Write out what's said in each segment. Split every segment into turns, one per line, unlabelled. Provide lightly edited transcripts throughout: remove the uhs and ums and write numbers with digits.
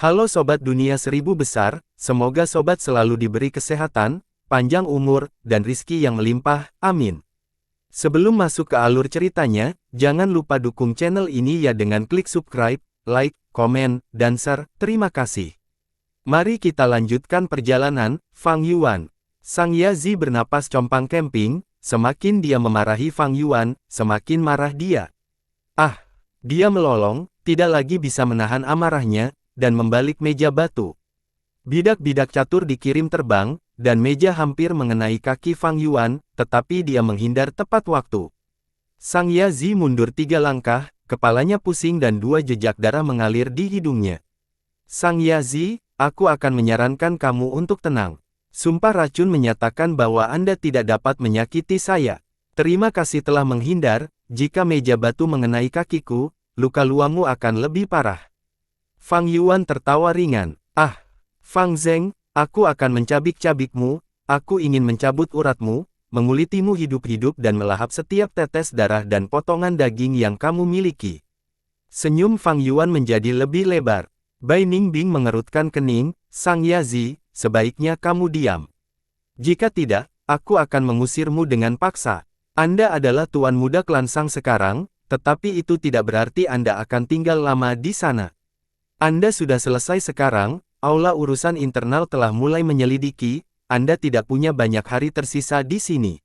Halo Sobat Dunia Seribu Besar, semoga Sobat selalu diberi kesehatan, panjang umur, dan rizki yang melimpah, amin. Sebelum masuk ke alur ceritanya, jangan lupa dukung channel ini ya dengan klik subscribe, like, komen, dan share, terima kasih. Mari kita lanjutkan perjalanan. Fang Yuan. Sang Yazi bernapas compang kemping, semakin dia memarahi Fang Yuan, semakin marah dia. Dia melolong, tidak lagi bisa menahan amarahnya, dan membalik meja batu. Bidak-bidak catur dikirim terbang, dan meja hampir mengenai kaki Fang Yuan, tetapi dia menghindar tepat waktu. Sang Yazi mundur 3 langkah, kepalanya pusing dan 2 jejak darah mengalir di hidungnya. Sang Yazi, aku akan menyarankan kamu untuk tenang. Sumpah racun menyatakan bahwa Anda tidak dapat menyakiti saya. Terima kasih telah menghindar, jika meja batu mengenai kakiku, luka luamu akan lebih parah. Fang Yuan tertawa ringan. Fang Zeng, aku akan mencabik-cabikmu, aku ingin mencabut uratmu, mengulitimu hidup-hidup dan melahap setiap tetes darah dan potongan daging yang kamu miliki. Senyum Fang Yuan menjadi lebih lebar. Bai Ningbing mengerutkan kening, Sang Yazi, sebaiknya kamu diam. Jika tidak, aku akan mengusirmu dengan paksa. Anda adalah tuan muda klan Sang sekarang, tetapi itu tidak berarti Anda akan tinggal lama di sana. Anda sudah selesai sekarang, aula urusan internal telah mulai menyelidiki, Anda tidak punya banyak hari tersisa di sini.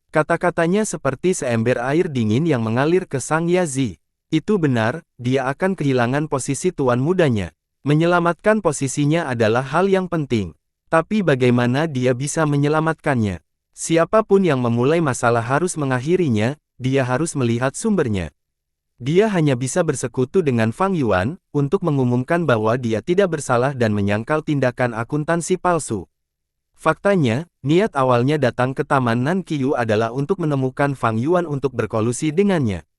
Kata-katanya seperti seember air dingin yang mengalir ke Sang Yazi. Itu benar, dia akan kehilangan posisi tuan mudanya. Menyelamatkan posisinya adalah hal yang penting. Tapi bagaimana dia bisa menyelamatkannya? Siapapun yang memulai masalah harus mengakhirinya, dia harus melihat sumbernya. Dia hanya bisa bersekutu dengan Fang Yuan, untuk mengumumkan bahwa dia tidak bersalah dan menyangkal tindakan akuntansi palsu. Faktanya, niat awalnya datang ke Taman Nanqiu adalah untuk menemukan Fang Yuan untuk berkolusi dengannya.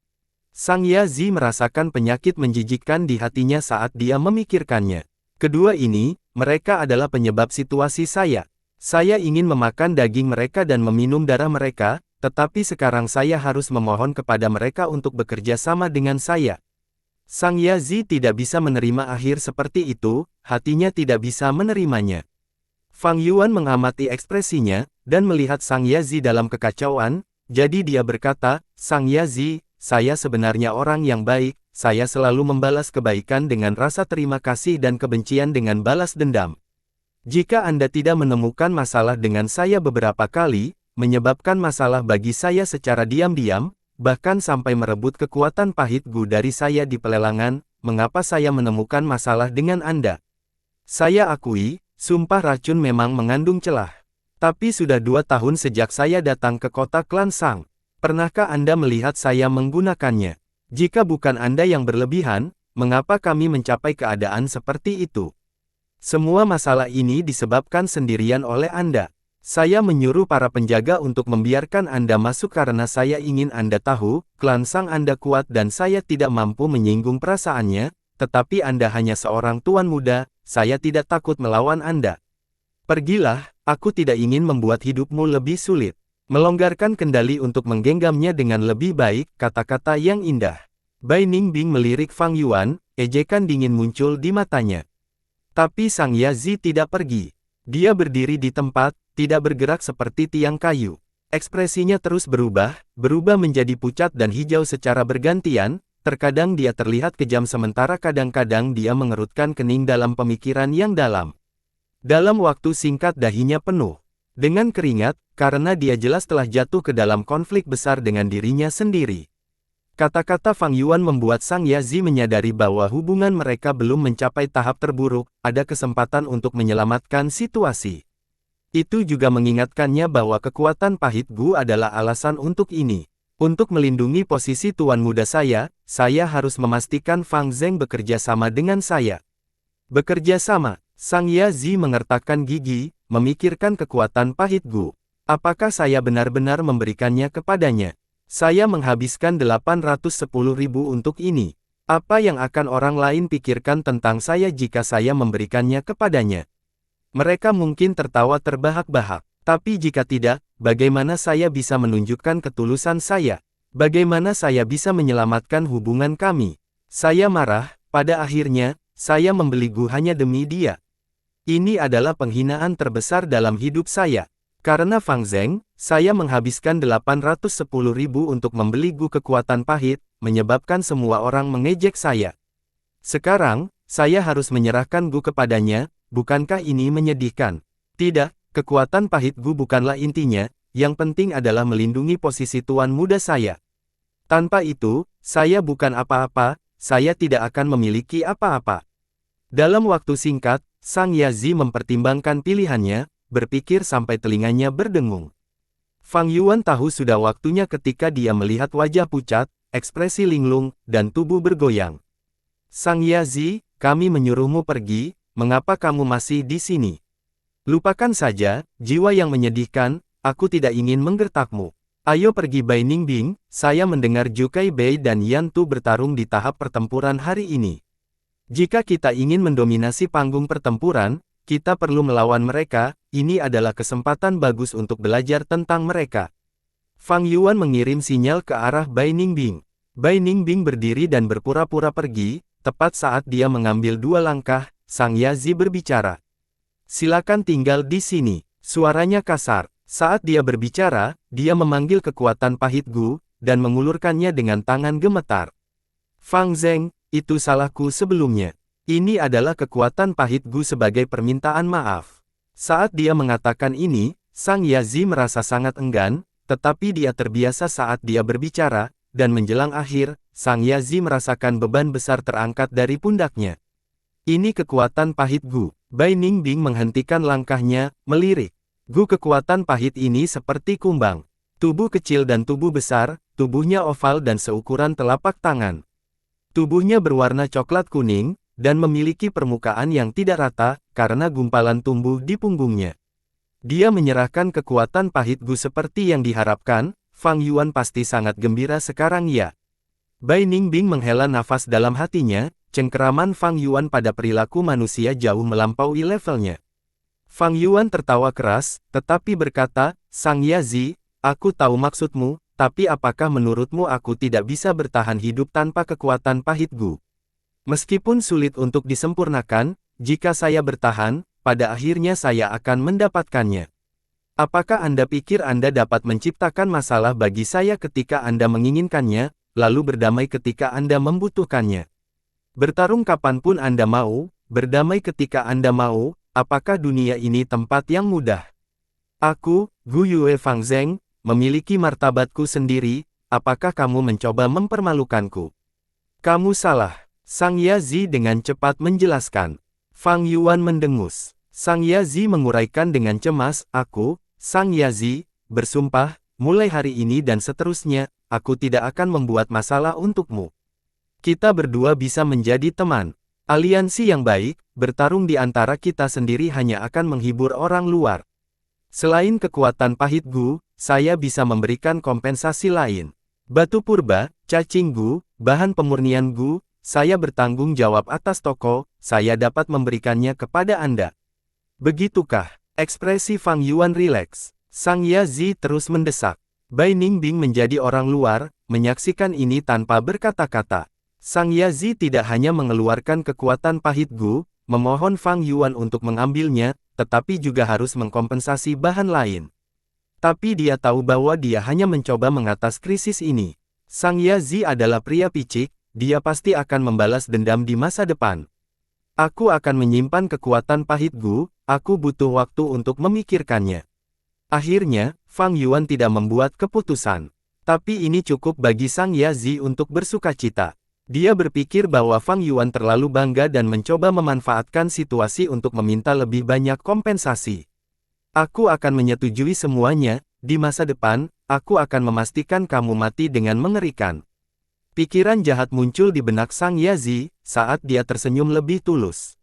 Sang Yazi merasakan penyakit menjijikkan di hatinya saat dia memikirkannya. Kedua ini, mereka adalah penyebab situasi saya. Saya ingin memakan daging mereka dan meminum darah mereka, tetapi sekarang saya harus memohon kepada mereka untuk bekerja sama dengan saya. Sang Yazi tidak bisa menerima akhir seperti itu, hatinya tidak bisa menerimanya. Fang Yuan mengamati ekspresinya, dan melihat Sang Yazi dalam kekacauan, jadi dia berkata, Sang Yazi, saya sebenarnya orang yang baik, saya selalu membalas kebaikan dengan rasa terima kasih dan kebencian dengan balas dendam. Jika Anda tidak menemukan masalah dengan saya beberapa kali, menyebabkan masalah bagi saya secara diam-diam, bahkan sampai merebut kekuatan pahit Gu dari saya di pelelangan, mengapa saya menemukan masalah dengan Anda? Saya akui, sumpah racun memang mengandung celah. Tapi sudah 2 tahun sejak saya datang ke kota klan Sang. Pernahkah Anda melihat saya menggunakannya? Jika bukan Anda yang berlebihan, mengapa kami mencapai keadaan seperti itu? Semua masalah ini disebabkan sendirian oleh Anda. Saya menyuruh para penjaga untuk membiarkan Anda masuk karena saya ingin Anda tahu, klan Sang Anda kuat dan saya tidak mampu menyinggung perasaannya, tetapi Anda hanya seorang tuan muda, saya tidak takut melawan Anda. Pergilah, aku tidak ingin membuat hidupmu lebih sulit. Melonggarkan kendali untuk menggenggamnya dengan lebih baik, kata-kata yang indah. Bai Ningbing melirik Fang Yuan, ejekan dingin muncul di matanya. Tapi Sang Yazi tidak pergi. Dia berdiri di tempat, tidak bergerak seperti tiang kayu. Ekspresinya terus berubah menjadi pucat dan hijau secara bergantian, terkadang dia terlihat kejam sementara kadang-kadang dia mengerutkan kening dalam pemikiran yang dalam. Dalam waktu singkat dahinya penuh dengan keringat, karena dia jelas telah jatuh ke dalam konflik besar dengan dirinya sendiri. Kata-kata Fang Yuan membuat Sang Yazi menyadari bahwa hubungan mereka belum mencapai tahap terburuk, ada kesempatan untuk menyelamatkan situasi. Itu juga mengingatkannya bahwa kekuatan pahit Gu adalah alasan untuk ini. Untuk melindungi posisi tuan muda saya harus memastikan Fang Zeng bekerja sama dengan saya. Bekerja sama, Sang Yazi mengertakkan gigi, memikirkan kekuatan pahit Gu. Apakah saya benar-benar memberikannya kepadanya? Saya menghabiskan 810.000 untuk ini. Apa yang akan orang lain pikirkan tentang saya jika saya memberikannya kepadanya? Mereka mungkin tertawa terbahak-bahak. Tapi jika tidak, bagaimana saya bisa menunjukkan ketulusan saya? Bagaimana saya bisa menyelamatkan hubungan kami? Saya marah, pada akhirnya, saya membeli Gu hanya demi dia. Ini adalah penghinaan terbesar dalam hidup saya. Karena Fang Zheng, saya menghabiskan 810.000 untuk membeli Gu kekuatan pahit, menyebabkan semua orang mengejek saya. Sekarang, saya harus menyerahkan Gu kepadanya, bukankah ini menyedihkan? Tidak, kekuatan pahit Gu bukanlah intinya, yang penting adalah melindungi posisi tuan muda saya. Tanpa itu, saya bukan apa-apa, saya tidak akan memiliki apa-apa. Dalam waktu singkat, Sang Yazi mempertimbangkan pilihannya, berpikir sampai telinganya berdengung. Fang Yuan tahu sudah waktunya ketika dia melihat wajah pucat, ekspresi linglung, dan tubuh bergoyang. Sang Yazi, kami menyuruhmu pergi, mengapa kamu masih di sini? Lupakan saja, jiwa yang menyedihkan, aku tidak ingin menggertakmu. Ayo pergi Bai Ningbing, saya mendengar Jukai Bei dan Yan Tu bertarung di tahap pertempuran hari ini. Jika kita ingin mendominasi panggung pertempuran, kita perlu melawan mereka, ini adalah kesempatan bagus untuk belajar tentang mereka. Fang Yuan mengirim sinyal ke arah Bai Ningbing. Bai Ningbing berdiri dan berpura-pura pergi, tepat saat dia mengambil 2 langkah, Sang Yazi berbicara. Silakan tinggal di sini. Suaranya kasar. Saat dia berbicara, dia memanggil kekuatan pahit Gu, dan mengulurkannya dengan tangan gemetar. Fang Zheng, itu salahku sebelumnya. Ini adalah kekuatan pahit Gu sebagai permintaan maaf. Saat dia mengatakan ini, Sang Yazi merasa sangat enggan, tetapi dia terbiasa saat dia berbicara, dan menjelang akhir, Sang Yazi merasakan beban besar terangkat dari pundaknya. Ini kekuatan pahit Gu. Bai Ningbing menghentikan langkahnya, melirik. Gu kekuatan pahit ini seperti kumbang. Tubuh kecil dan tubuh besar, tubuhnya oval dan seukuran telapak tangan. Tubuhnya berwarna coklat kuning, dan memiliki permukaan yang tidak rata, karena gumpalan tumbuh di punggungnya. Dia menyerahkan kekuatan pahit Gu seperti yang diharapkan, Fang Yuan pasti sangat gembira sekarang ya. Bai Ningbing menghela nafas dalam hatinya, cengkeraman Fang Yuan pada perilaku manusia jauh melampaui levelnya. Fang Yuan tertawa keras, tetapi berkata, Sang Yazi, aku tahu maksudmu, tapi apakah menurutmu aku tidak bisa bertahan hidup tanpa kekuatan pahit Gu? Meskipun sulit untuk disempurnakan, jika saya bertahan, pada akhirnya saya akan mendapatkannya. Apakah Anda pikir Anda dapat menciptakan masalah bagi saya ketika Anda menginginkannya, lalu berdamai ketika Anda membutuhkannya? Bertarung kapanpun Anda mau, berdamai ketika Anda mau, apakah dunia ini tempat yang mudah? Aku, Gu Yue Fang Zheng, memiliki martabatku sendiri, apakah kamu mencoba mempermalukanku? Kamu salah. Sang Yazi dengan cepat menjelaskan. Fang Yuan mendengus. Sang Yazi menguraikan dengan cemas, aku, Sang Yazi, bersumpah, mulai hari ini dan seterusnya, aku tidak akan membuat masalah untukmu. Kita berdua bisa menjadi teman. Aliansi yang baik, bertarung di antara kita sendiri hanya akan menghibur orang luar. Selain kekuatan pahit Gu, saya bisa memberikan kompensasi lain. Batu purba, cacing Gu, bahan pemurnian Gu, saya bertanggung jawab atas toko, saya dapat memberikannya kepada Anda. Begitukah? Ekspresi Fang Yuan rileks. Sang Yazi terus mendesak. Bai Ningbing menjadi orang luar, menyaksikan ini tanpa berkata-kata. Sang Yazi tidak hanya mengeluarkan kekuatan pahit Gu, memohon Fang Yuan untuk mengambilnya, tetapi juga harus mengkompensasi bahan lain. Tapi dia tahu bahwa dia hanya mencoba mengatas krisis ini. Sang Yazi adalah pria picik, dia pasti akan membalas dendam di masa depan. Aku akan menyimpan kekuatan pahit Gu, aku butuh waktu untuk memikirkannya. Akhirnya, Fang Yuan tidak membuat keputusan. Tapi ini cukup bagi Sang Yazi untuk bersukacita. Dia berpikir bahwa Fang Yuan terlalu bangga dan mencoba memanfaatkan situasi untuk meminta lebih banyak kompensasi. Aku akan menyetujui semuanya, di masa depan, aku akan memastikan kamu mati dengan mengerikan. Pikiran jahat muncul di benak Sang Yazi, saat dia tersenyum lebih tulus.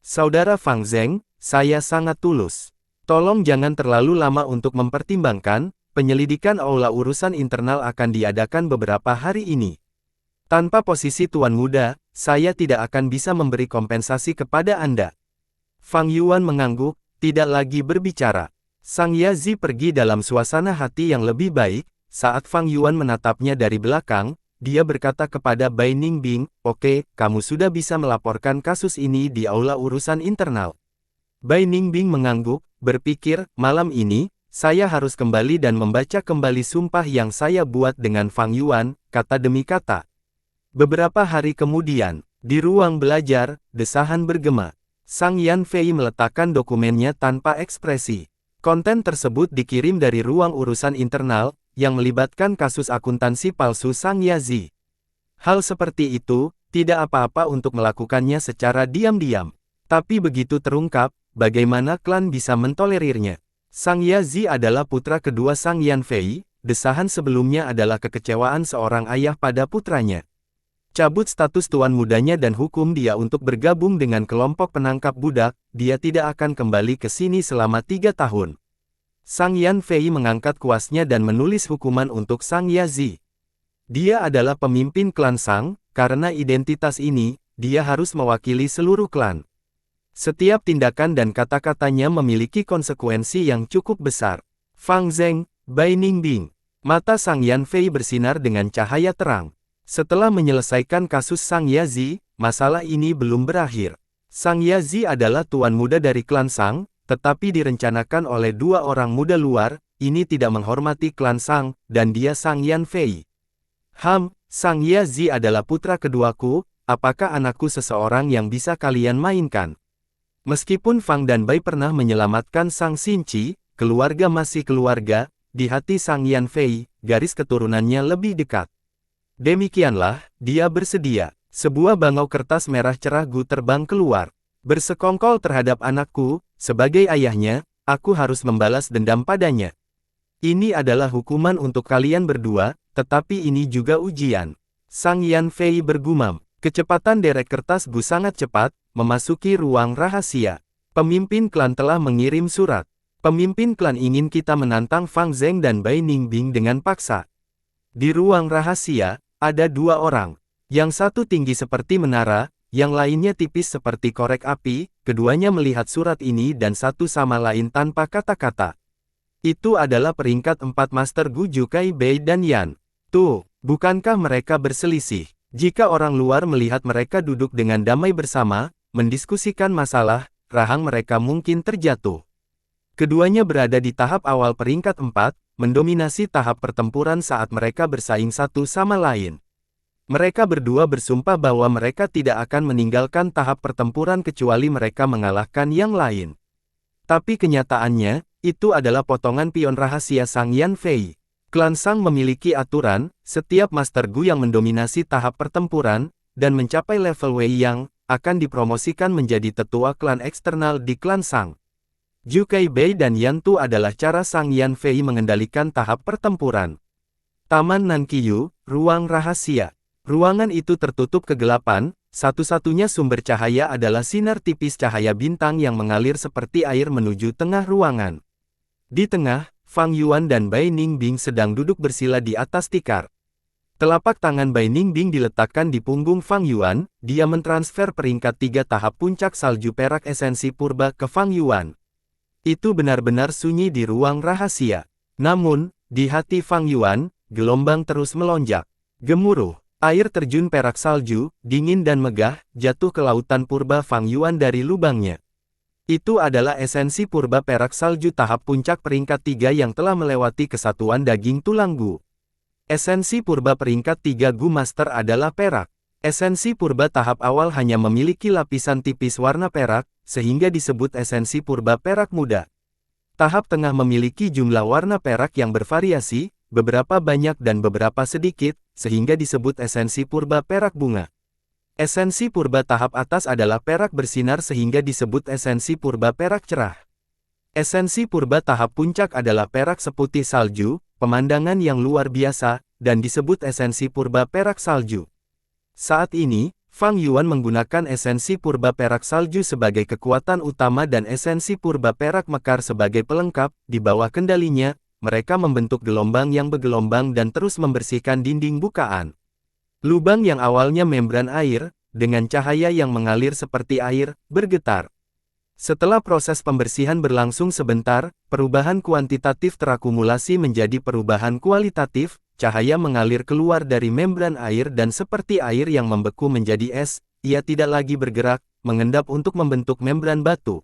Saudara Fang Zheng, saya sangat tulus. Tolong jangan terlalu lama untuk mempertimbangkan, penyelidikan aula urusan internal akan diadakan beberapa hari ini. Tanpa posisi tuan muda, saya tidak akan bisa memberi kompensasi kepada Anda. Fang Yuan mengangguk, tidak lagi berbicara. Sang Yazi pergi dalam suasana hati yang lebih baik, saat Fang Yuan menatapnya dari belakang, dia berkata kepada Bai Ningbing, "Oke, kamu sudah bisa melaporkan kasus ini di aula urusan internal." Bai Ningbing mengangguk, berpikir, malam ini, saya harus kembali dan membaca kembali sumpah yang saya buat dengan Fang Yuan, kata demi kata. Beberapa hari kemudian, di ruang belajar, desahan bergema. Sang Yan Fei meletakkan dokumennya tanpa ekspresi. Konten tersebut dikirim dari ruang urusan internal, yang melibatkan kasus akuntansi palsu Sang Yazi. Hal seperti itu, tidak apa-apa untuk melakukannya secara diam-diam. Tapi begitu terungkap, bagaimana klan bisa mentolerirnya? Sang Yazi adalah putra kedua Sang Yan Fei, desahan sebelumnya adalah kekecewaan seorang ayah pada putranya. Cabut status tuan mudanya dan hukum dia untuk bergabung dengan kelompok penangkap budak, dia tidak akan kembali ke sini selama 3 tahun. Sang Yan Fei mengangkat kuasnya dan menulis hukuman untuk Sang Yazi. Dia adalah pemimpin klan Sang, karena identitas ini, dia harus mewakili seluruh klan. Setiap tindakan dan kata-katanya memiliki konsekuensi yang cukup besar. Fang Zheng, Bai Ningbing. Mata Sang Yan Fei bersinar dengan cahaya terang. Setelah menyelesaikan kasus Sang Yazi, masalah ini belum berakhir. Sang Yazi adalah tuan muda dari klan Sang, tetapi direncanakan oleh 2 orang muda luar, ini tidak menghormati klan Sang, dan dia Sang Yan Fei. Sang Yazi adalah putra keduaku, apakah anakku seseorang yang bisa kalian mainkan? Meskipun Fang dan Bai pernah menyelamatkan Sang Xinqi, keluarga masih keluarga, di hati Sang Yan Fei, garis keturunannya lebih dekat. Demikianlah, dia bersedia. Sebuah bangau kertas merah cerah Gu terbang keluar. Bersekongkol terhadap anakku, sebagai ayahnya, aku harus membalas dendam padanya. Ini adalah hukuman untuk kalian berdua, tetapi ini juga ujian. Sang Yan Fei bergumam. Kecepatan derek kertas Gu sangat cepat, memasuki ruang rahasia. Pemimpin klan telah mengirim surat. Pemimpin klan ingin kita menantang Fang Zheng dan Bai Ningbing dengan paksa. Di ruang rahasia, ada 2 orang. Yang satu tinggi seperti menara, yang lainnya tipis seperti korek api, keduanya melihat surat ini dan satu sama lain tanpa kata-kata. Itu adalah peringkat 4 Master Gu Jukai Bei dan Yan. Tuh, bukankah mereka berselisih? Jika orang luar melihat mereka duduk dengan damai bersama, mendiskusikan masalah, rahang mereka mungkin terjatuh. Keduanya berada di tahap awal peringkat 4, mendominasi tahap pertempuran saat mereka bersaing satu sama lain. Mereka berdua bersumpah bahwa mereka tidak akan meninggalkan tahap pertempuran kecuali mereka mengalahkan yang lain. Tapi kenyataannya, itu adalah potongan pion rahasia Sang Yan Fei. Klan Sang memiliki aturan, setiap Master Gu yang mendominasi tahap pertempuran, dan mencapai level Wei Yang, akan dipromosikan menjadi tetua klan eksternal di klan Sang. Jukai Bei dan Yan Tu adalah cara Sang Yan Fei mengendalikan tahap pertempuran. Taman Nanqiyu, ruang rahasia. Ruangan itu tertutup kegelapan, satu-satunya sumber cahaya adalah sinar tipis cahaya bintang yang mengalir seperti air menuju tengah ruangan. Di tengah, Fang Yuan dan Bai Ningbing sedang duduk bersila di atas tikar. Telapak tangan Bai Ningbing diletakkan di punggung Fang Yuan, dia mentransfer peringkat 3 tahap puncak salju perak esensi purba ke Fang Yuan. Itu benar-benar sunyi di ruang rahasia. Namun, di hati Fang Yuan, gelombang terus melonjak. Gemuruh, air terjun perak salju, dingin dan megah, jatuh ke lautan purba Fang Yuan dari lubangnya. Itu adalah esensi purba perak salju tahap puncak peringkat 3 yang telah melewati kesatuan daging tulang Gu. Esensi purba peringkat 3 Gu Master adalah perak. Esensi purba tahap awal hanya memiliki lapisan tipis warna perak, sehingga disebut esensi purba perak muda. Tahap tengah memiliki jumlah warna perak yang bervariasi, beberapa banyak dan beberapa sedikit, sehingga disebut esensi purba perak bunga. Esensi purba tahap atas adalah perak bersinar sehingga disebut esensi purba perak cerah. Esensi purba tahap puncak adalah perak seputih salju, pemandangan yang luar biasa, dan disebut esensi purba perak salju. Saat ini, Fang Yuan menggunakan esensi purba perak salju sebagai kekuatan utama dan esensi purba perak mekar sebagai pelengkap. Di bawah kendalinya, mereka membentuk gelombang yang bergelombang dan terus membersihkan dinding bukaan. Lubang yang awalnya membran air, dengan cahaya yang mengalir seperti air, bergetar. Setelah proses pembersihan berlangsung sebentar, perubahan kuantitatif terakumulasi menjadi perubahan kualitatif, cahaya mengalir keluar dari membran air dan seperti air yang membeku menjadi es, ia tidak lagi bergerak, mengendap untuk membentuk membran batu.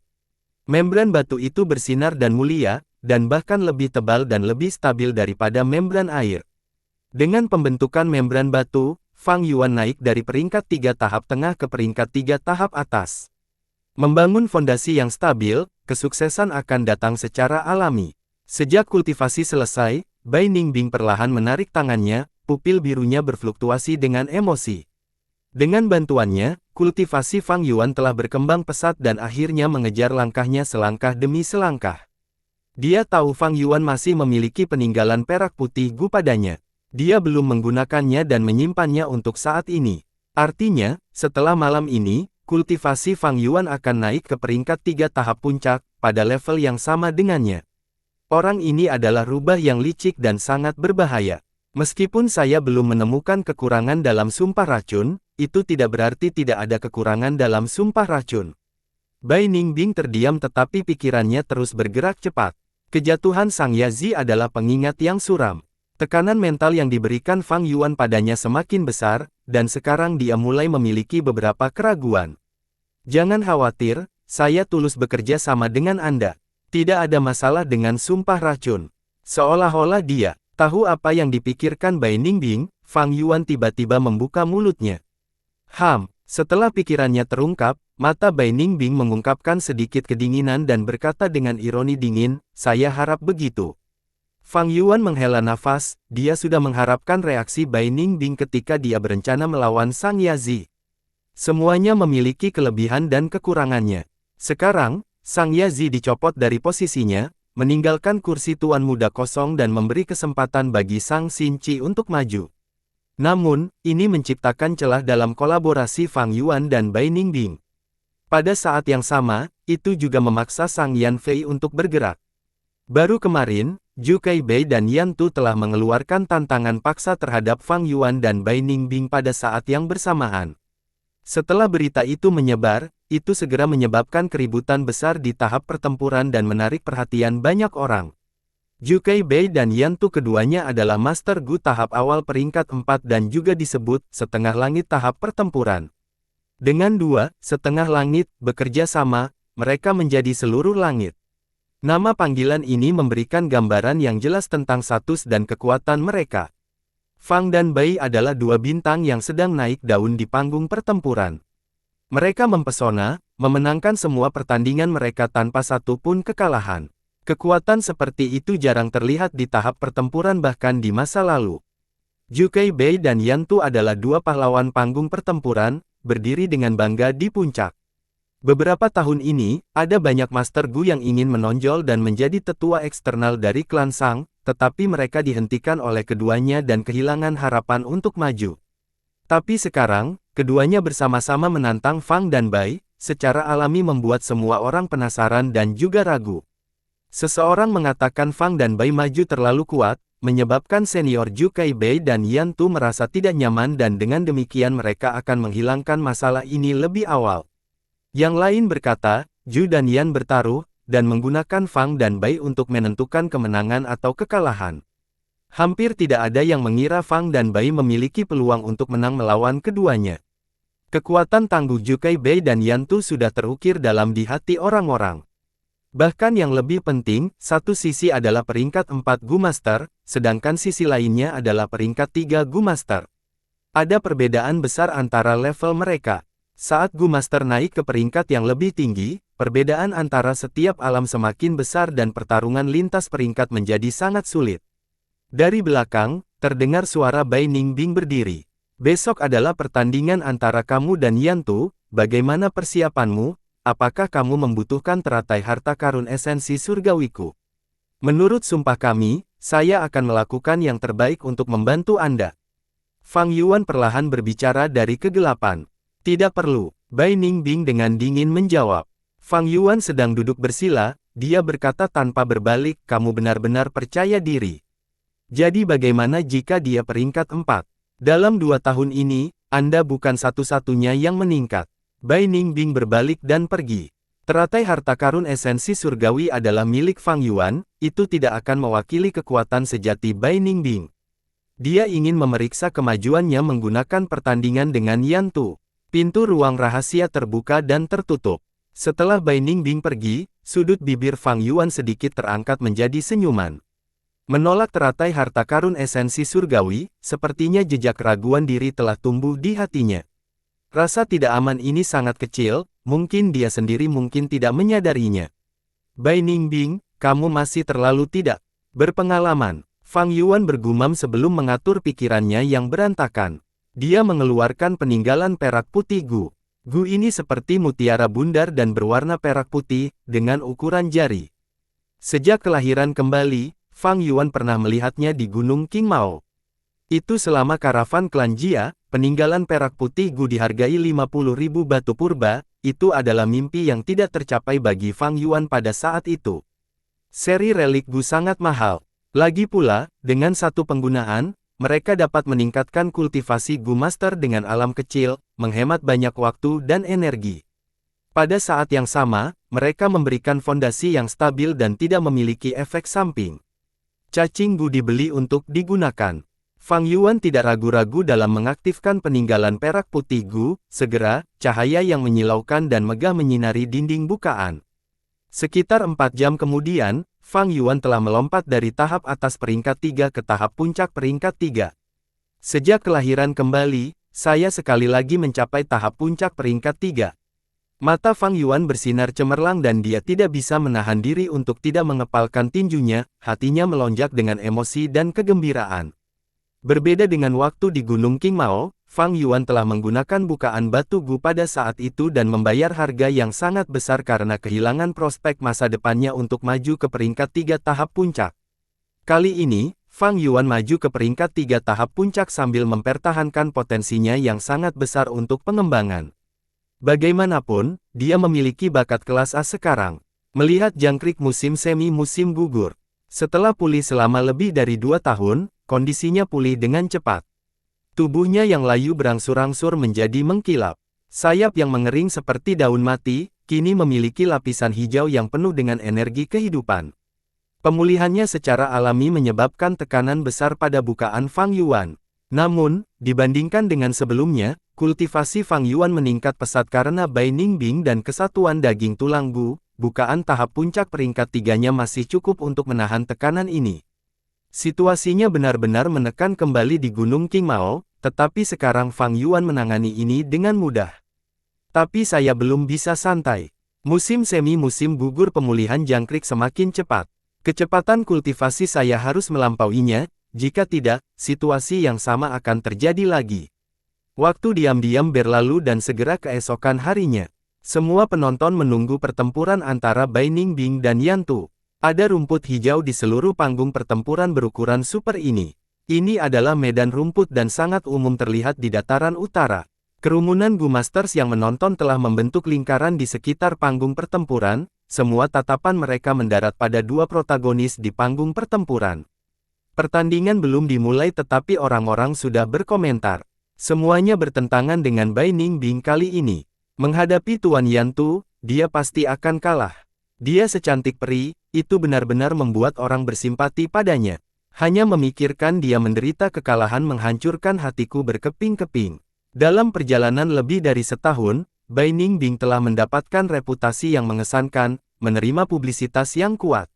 Membran batu itu bersinar dan mulia, dan bahkan lebih tebal dan lebih stabil daripada membran air. Dengan pembentukan membran batu, Fang Yuan naik dari peringkat 3 tahap tengah ke peringkat 3 tahap atas. Membangun fondasi yang stabil, kesuksesan akan datang secara alami. Sejak kultivasi selesai, Bai Ningbing perlahan menarik tangannya, pupil birunya berfluktuasi dengan emosi. Dengan bantuannya, kultivasi Fang Yuan telah berkembang pesat dan akhirnya mengejar langkahnya selangkah demi selangkah. Dia tahu Fang Yuan masih memiliki peninggalan perak putih Gu padanya. Dia belum menggunakannya dan menyimpannya untuk saat ini. Artinya, setelah malam ini, kultivasi Fang Yuan akan naik ke peringkat 3 tahap puncak, pada level yang sama dengannya. Orang ini adalah rubah yang licik dan sangat berbahaya. Meskipun saya belum menemukan kekurangan dalam sumpah racun, itu tidak berarti tidak ada kekurangan dalam sumpah racun. Bai Ningbing terdiam tetapi pikirannya terus bergerak cepat. Kejatuhan Sang Yazi adalah pengingat yang suram. Tekanan mental yang diberikan Fang Yuan padanya semakin besar, dan sekarang dia mulai memiliki beberapa keraguan. Jangan khawatir, saya tulus bekerja sama dengan Anda. Tidak ada masalah dengan sumpah racun. Seolah-olah dia tahu apa yang dipikirkan Bai Ningbing, Fang Yuan tiba-tiba membuka mulutnya. Setelah pikirannya terungkap, mata Bai Ningbing mengungkapkan sedikit kedinginan dan berkata dengan ironi dingin, "Saya harap begitu." Fang Yuan menghela nafas, dia sudah mengharapkan reaksi Bai Ningbing ketika dia berencana melawan Sang Yazi. Semuanya memiliki kelebihan dan kekurangannya. Sekarang, Sang Yazi dicopot dari posisinya, meninggalkan kursi tuan muda kosong dan memberi kesempatan bagi Sang Xinci untuk maju. Namun, ini menciptakan celah dalam kolaborasi Fang Yuan dan Bai Ningbing. Pada saat yang sama, itu juga memaksa Sang Yan Fei untuk bergerak. Baru kemarin, Zhu Keibei dan Yan Tu telah mengeluarkan tantangan paksa terhadap Fang Yuan dan Bai Ningbing pada saat yang bersamaan. Setelah berita itu menyebar, itu segera menyebabkan keributan besar di tahap pertempuran dan menarik perhatian banyak orang. Zhu Keibei dan Yan Tu keduanya adalah Master Gu tahap awal peringkat 4 dan juga disebut setengah langit tahap pertempuran. Dengan dua setengah langit bekerja sama, mereka menjadi seluruh langit. Nama panggilan ini memberikan gambaran yang jelas tentang status dan kekuatan mereka. Fang dan Bai adalah dua bintang yang sedang naik daun di panggung pertempuran. Mereka mempesona, memenangkan semua pertandingan mereka tanpa satu pun kekalahan. Kekuatan seperti itu jarang terlihat di tahap pertempuran bahkan di masa lalu. Zhu Keibei dan Yan Tu adalah dua pahlawan panggung pertempuran, berdiri dengan bangga di puncak. Beberapa tahun ini, ada banyak Master Gu yang ingin menonjol dan menjadi tetua eksternal dari klan Sang, tetapi mereka dihentikan oleh keduanya dan kehilangan harapan untuk maju. Tapi sekarang, keduanya bersama-sama menantang Fang dan Bai, secara alami membuat semua orang penasaran dan juga ragu. Seseorang mengatakan Fang dan Bai maju terlalu kuat, menyebabkan senior Zhu Keibei dan Yan Tu merasa tidak nyaman dan dengan demikian mereka akan menghilangkan masalah ini lebih awal. Yang lain berkata, Zhu dan Yan bertaruh, dan menggunakan Fang dan Bai untuk menentukan kemenangan atau kekalahan. Hampir tidak ada yang mengira Fang dan Bai memiliki peluang untuk menang melawan keduanya. Kekuatan tangguh Zhu Keibei dan Yan Tu sudah terukir dalam di hati orang-orang. Bahkan yang lebih penting, satu sisi adalah peringkat 4 Gu Master, sedangkan sisi lainnya adalah peringkat 3 Gu Master. Ada perbedaan besar antara level mereka. Saat Gu Master naik ke peringkat yang lebih tinggi, perbedaan antara setiap alam semakin besar dan pertarungan lintas peringkat menjadi sangat sulit. Dari belakang, terdengar suara Bai Ningbing berdiri. Besok adalah pertandingan antara kamu dan Yan Tu, bagaimana persiapanmu? Apakah kamu membutuhkan teratai harta karun esensi surgawiku? Menurut sumpah kami, saya akan melakukan yang terbaik untuk membantu Anda. Fang Yuan perlahan berbicara dari kegelapan. Tidak perlu, Bai Ningbing dengan dingin menjawab. Fang Yuan sedang duduk bersila, dia berkata tanpa berbalik, kamu benar-benar percaya diri. Jadi bagaimana jika dia peringkat 4? Dalam 2 tahun ini, Anda bukan satu-satunya yang meningkat. Bai Ningbing berbalik dan pergi. Teratai harta karun esensi surgawi adalah milik Fang Yuan, itu tidak akan mewakili kekuatan sejati Bai Ningbing. Dia ingin memeriksa kemajuannya menggunakan pertandingan dengan Yan Tu. Pintu ruang rahasia terbuka dan tertutup. Setelah Bai Ningbing pergi, sudut bibir Fang Yuan sedikit terangkat menjadi senyuman. Menolak teratai harta karun esensi surgawi, sepertinya jejak keraguan diri telah tumbuh di hatinya. Rasa tidak aman ini sangat kecil, mungkin dia sendiri mungkin tidak menyadarinya. Bai Ningbing, kamu masih terlalu tidak berpengalaman. Fang Yuan bergumam sebelum mengatur pikirannya yang berantakan. Dia mengeluarkan peninggalan perak putih Gu. Gu ini seperti mutiara bundar dan berwarna perak putih, dengan ukuran jari. Sejak kelahiran kembali, Fang Yuan pernah melihatnya di Gunung Qingmao. Itu selama karavan klan Jia, peninggalan perak putih Gu dihargai 50.000 batu purba, itu adalah mimpi yang tidak tercapai bagi Fang Yuan pada saat itu. Seri relik Gu sangat mahal. Lagi pula, dengan satu penggunaan, mereka dapat meningkatkan kultivasi Gu Master dengan alam kecil, menghemat banyak waktu dan energi. Pada saat yang sama, mereka memberikan fondasi yang stabil dan tidak memiliki efek samping. Cacing Gu dibeli untuk digunakan. Fang Yuan tidak ragu-ragu dalam mengaktifkan peninggalan perak putih Gu, segera, cahaya yang menyilaukan dan megah menyinari dinding bukaan. Sekitar 4 jam kemudian, Fang Yuan telah melompat dari tahap atas peringkat 3 ke tahap puncak peringkat 3. Sejak kelahiran kembali, saya sekali lagi mencapai tahap puncak peringkat 3. Mata Fang Yuan bersinar cemerlang dan dia tidak bisa menahan diri untuk tidak mengepalkan tinjunya, hatinya melonjak dengan emosi dan kegembiraan. Berbeda dengan waktu di Gunung Qingmao, Fang Yuan telah menggunakan bukaan batu Gu pada saat itu dan membayar harga yang sangat besar karena kehilangan prospek masa depannya untuk maju ke peringkat 3 tahap puncak. Kali ini, Fang Yuan maju ke peringkat 3 tahap puncak sambil mempertahankan potensinya yang sangat besar untuk pengembangan. Bagaimanapun, dia memiliki bakat kelas A sekarang. Melihat jangkrik musim semi musim gugur. Setelah pulih selama lebih dari 2 tahun, kondisinya pulih dengan cepat. Tubuhnya yang layu berangsur-angsur menjadi mengkilap. Sayap yang mengering seperti daun mati, kini memiliki lapisan hijau yang penuh dengan energi kehidupan. Pemulihannya secara alami menyebabkan tekanan besar pada bukaan Fang Yuan. Namun, dibandingkan dengan sebelumnya, kultivasi Fang Yuan meningkat pesat karena Bai Ningbing dan kesatuan daging tulang Gu. Bukaan tahap puncak peringkat 3-nya masih cukup untuk menahan tekanan ini. Situasinya benar-benar menekan kembali di Gunung Qingmao, tetapi sekarang Fang Yuan menangani ini dengan mudah. Tapi saya belum bisa santai. Musim semi musim gugur pemulihan jangkrik semakin cepat. Kecepatan kultivasi saya harus melampauinya, jika tidak, situasi yang sama akan terjadi lagi. Waktu diam-diam berlalu dan segera keesokan harinya. Semua penonton menunggu pertempuran antara Bai Ningbing dan Yan Tu. Ada rumput hijau di seluruh panggung pertempuran berukuran super ini. Ini adalah medan rumput dan sangat umum terlihat di dataran utara. Kerumunan Gu Masters yang menonton telah membentuk lingkaran di sekitar panggung pertempuran, semua tatapan mereka mendarat pada dua protagonis di panggung pertempuran. Pertandingan belum dimulai tetapi orang-orang sudah berkomentar. Semuanya bertentangan dengan Bai Ningbing kali ini. Menghadapi Tuan Yan Tu, dia pasti akan kalah. Dia secantik peri, itu benar-benar membuat orang bersimpati padanya. Hanya memikirkan dia menderita kekalahan menghancurkan hatiku berkeping-keping. Dalam perjalanan lebih dari setahun, Bai Ningbing telah mendapatkan reputasi yang mengesankan, menerima publisitas yang kuat.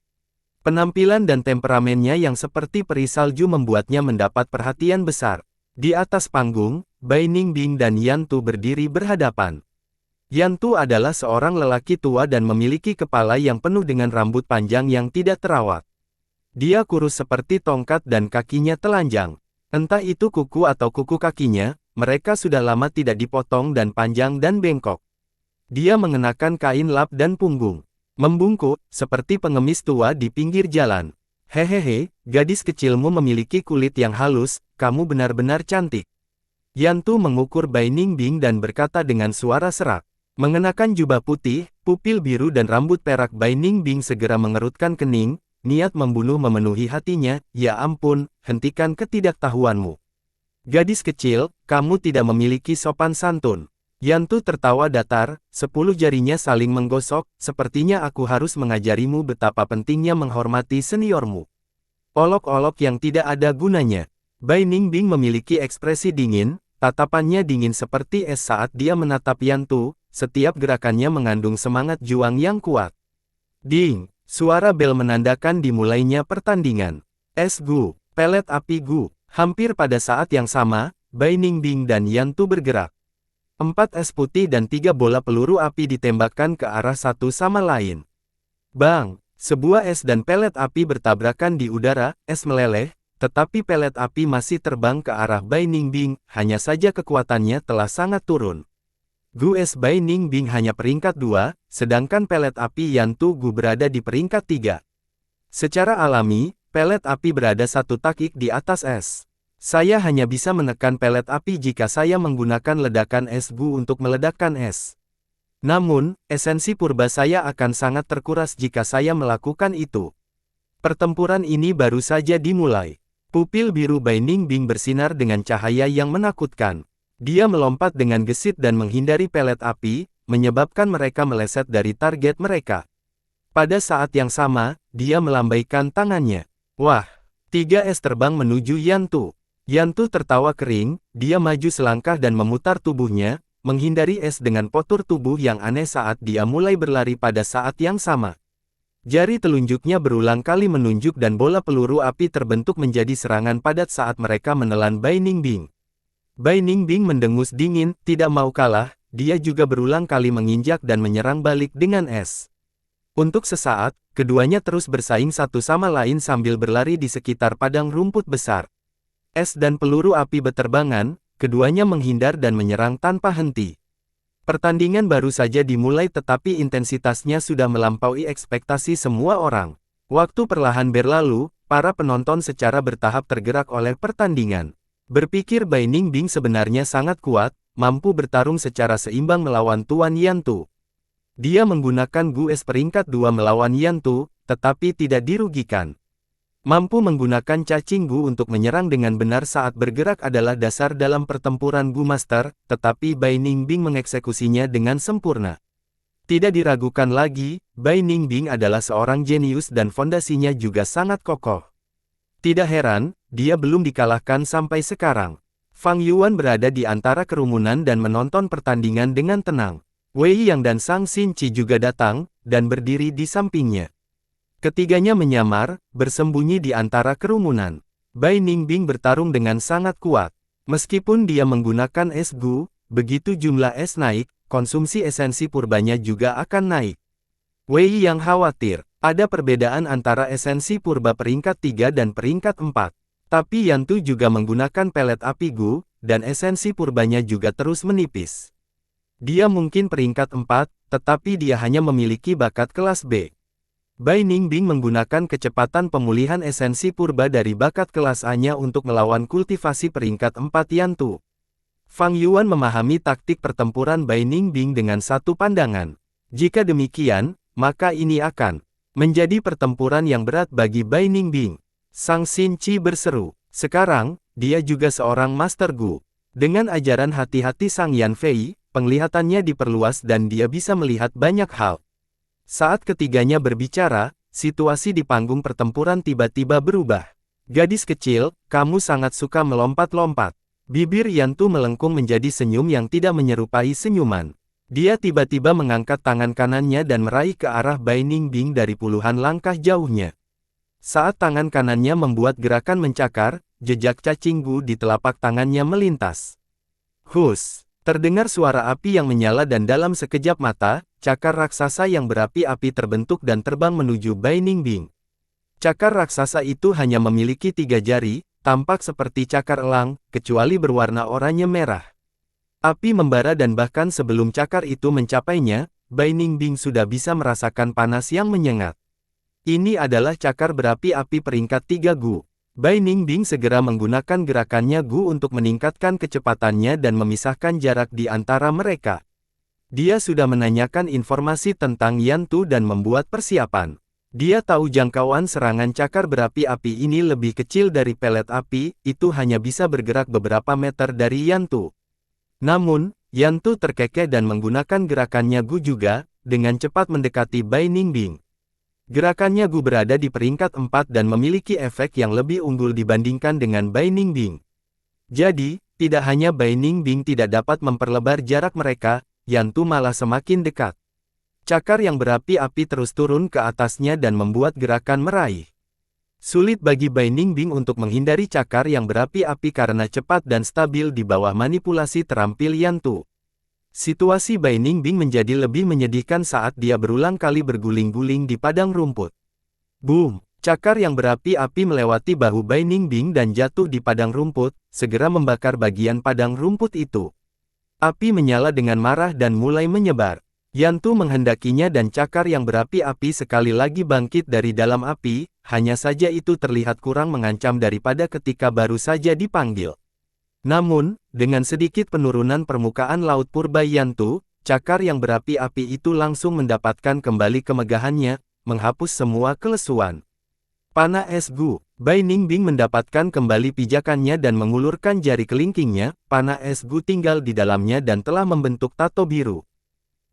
Penampilan dan temperamennya yang seperti peri salju membuatnya mendapat perhatian besar. Di atas panggung, Bai Ningbing dan Yan Tu berdiri berhadapan. Yan Tu adalah seorang lelaki tua dan memiliki kepala yang penuh dengan rambut panjang yang tidak terawat. Dia kurus seperti tongkat dan kakinya telanjang. Entah itu kuku atau kuku kakinya, mereka sudah lama tidak dipotong dan panjang dan bengkok. Dia mengenakan kain lap dan punggung. Membungkuk, seperti pengemis tua di pinggir jalan. Hehehe, gadis kecilmu memiliki kulit yang halus, kamu benar-benar cantik. Yan Tu mengukur Bai Ningbing dan berkata dengan suara serak. Mengenakan jubah putih, pupil biru dan rambut perak, Bai Ningbing segera mengerutkan kening, niat membunuh memenuhi hatinya. Ya ampun, hentikan ketidaktahuanmu. Gadis kecil, kamu tidak memiliki sopan santun. Yan Tu tertawa datar, 10 jarinya saling menggosok, sepertinya aku harus mengajarimu betapa pentingnya menghormati seniormu. Olok-olok yang tidak ada gunanya. Bai Ningbing memiliki ekspresi dingin, tatapannya dingin seperti es saat dia menatap Yantu, setiap gerakannya mengandung semangat juang yang kuat. Ding! Suara bel menandakan dimulainya pertandingan. Es Gu, pelet api Gu. Hampir pada saat yang sama, Bai Ningbing dan Yantu bergerak. 4 es putih dan 3 bola peluru api ditembakkan ke arah satu sama lain. Bang! Sebuah es dan pelet api bertabrakan di udara, es meleleh, tetapi pelet api masih terbang ke arah Bai Ningbing, hanya saja kekuatannya telah sangat turun. Gu es Bai Ningbing hanya peringkat 2, sedangkan pelet api Yantu Gu berada di peringkat 3. Secara alami, pelet api berada satu takik di atas es. Saya hanya bisa menekan pelet api jika saya menggunakan ledakan es Gu untuk meledakkan es. Namun, esensi purba saya akan sangat terkuras jika saya melakukan itu. Pertempuran ini baru saja dimulai. Pupil biru Bai Ningbing bersinar dengan cahaya yang menakutkan. Dia melompat dengan gesit dan menghindari pelet api, menyebabkan mereka meleset dari target mereka. Pada saat yang sama, dia melambaikan tangannya. Wah! 3 es terbang menuju Yantu. Yantu tertawa kering, dia maju selangkah dan memutar tubuhnya, menghindari es dengan postur tubuh yang aneh saat dia mulai berlari pada saat yang sama. Jari telunjuknya berulang kali menunjuk dan bola peluru api terbentuk menjadi serangan padat saat mereka menelan Bai Ningbing. Bai Ningbing mendengus dingin, tidak mau kalah, dia juga berulang kali menginjak dan menyerang balik dengan es. Untuk sesaat, keduanya terus bersaing satu sama lain sambil berlari di sekitar padang rumput besar. Es dan peluru api beterbangan, keduanya menghindar dan menyerang tanpa henti. Pertandingan baru saja dimulai tetapi intensitasnya sudah melampaui ekspektasi semua orang. Waktu perlahan berlalu, para penonton secara bertahap tergerak oleh pertandingan. Berpikir Bai Ningbing sebenarnya sangat kuat, mampu bertarung secara seimbang melawan Tuan Yantu. Dia menggunakan Gu es peringkat 2 melawan Yantu, tetapi tidak dirugikan. Mampu menggunakan cacing Gu untuk menyerang dengan benar saat bergerak adalah dasar dalam pertempuran Gu Master, tetapi Bai Ningbing mengeksekusinya dengan sempurna. Tidak diragukan lagi, Bai Ningbing adalah seorang jenius dan fondasinya juga sangat kokoh. Tidak heran, dia belum dikalahkan sampai sekarang. Fang Yuan berada di antara kerumunan dan menonton pertandingan dengan tenang. Wei Yang dan Sang Xinqi juga datang, dan berdiri di sampingnya. Ketiganya menyamar, bersembunyi di antara kerumunan. Bai Ningbing bertarung dengan sangat kuat. Meskipun dia menggunakan es Gu, begitu jumlah es naik, konsumsi esensi purbanya juga akan naik. Wei Yang khawatir. Ada perbedaan antara esensi purba peringkat 3 dan peringkat 4. Tapi Yantu juga menggunakan pelet api Gu, dan esensi purbanya juga terus menipis. Dia mungkin peringkat 4, tetapi dia hanya memiliki bakat kelas B. Bai Ningbing menggunakan kecepatan pemulihan esensi purba dari bakat kelas A-nya untuk melawan kultivasi peringkat 4 Yantu. Fang Yuan memahami taktik pertempuran Bai Ningbing dengan satu pandangan. Jika demikian, maka ini akan menjadi pertempuran yang berat bagi Bai Ningbing. Sang Xinqi berseru. Sekarang, dia juga seorang Master Gu. Dengan ajaran hati-hati Sang Yan Fei, penglihatannya diperluas dan dia bisa melihat banyak hal. Saat ketiganya berbicara, situasi di panggung pertempuran tiba-tiba berubah. Gadis kecil, kamu sangat suka melompat-lompat. Bibir Yantu melengkung menjadi senyum yang tidak menyerupai senyuman. Dia tiba-tiba mengangkat tangan kanannya dan meraih ke arah Bai Ningbing dari puluhan langkah jauhnya. Saat tangan kanannya membuat gerakan mencakar, jejak cacing Gu di telapak tangannya melintas. Hus! Terdengar suara api yang menyala dan dalam sekejap mata, cakar raksasa yang berapi-api terbentuk dan terbang menuju Bai Ningbing. Cakar raksasa itu hanya memiliki 3 jari, tampak seperti cakar elang, kecuali berwarna oranye merah. Api membara dan bahkan sebelum cakar itu mencapainya, Bai Ningbing sudah bisa merasakan panas yang menyengat. Ini adalah cakar berapi-api peringkat 3 Gu. Bai Ningbing segera menggunakan gerakannya Gu untuk meningkatkan kecepatannya dan memisahkan jarak di antara mereka. Dia sudah menanyakan informasi tentang Yantu dan membuat persiapan. Dia tahu jangkauan serangan cakar berapi-api ini lebih kecil dari pelet api, itu hanya bisa bergerak beberapa meter dari Yantu. Namun, Yantu terkekeh dan menggunakan gerakannya Gu juga, dengan cepat mendekati Bai Ningbing. Gerakannya Gu berada di peringkat 4 dan memiliki efek yang lebih unggul dibandingkan dengan Bai Ningbing. Jadi, tidak hanya Bai Ningbing tidak dapat memperlebar jarak mereka, Yantu malah semakin dekat. Cakar yang berapi-api terus turun ke atasnya dan membuat gerakan meraih. Sulit bagi Bai Ningbing untuk menghindari cakar yang berapi-api karena cepat dan stabil di bawah manipulasi terampil Yantu. Situasi Bai Ningbing menjadi lebih menyedihkan saat dia berulang kali berguling-guling di padang rumput. Boom! Cakar yang berapi-api melewati bahu Bai Ningbing dan jatuh di padang rumput, segera membakar bagian padang rumput itu. Api menyala dengan marah dan mulai menyebar. Yantu menghendakinya dan cakar yang berapi-api sekali lagi bangkit dari dalam api, hanya saja itu terlihat kurang mengancam daripada ketika baru saja dipanggil. Namun, dengan sedikit penurunan permukaan laut purba Yantu, cakar yang berapi-api itu langsung mendapatkan kembali kemegahannya, menghapus semua kelesuan. Panah es Gu. Bai Ningbing mendapatkan kembali pijakannya dan mengulurkan jari kelingkingnya, panah es Gu tinggal di dalamnya dan telah membentuk tato biru.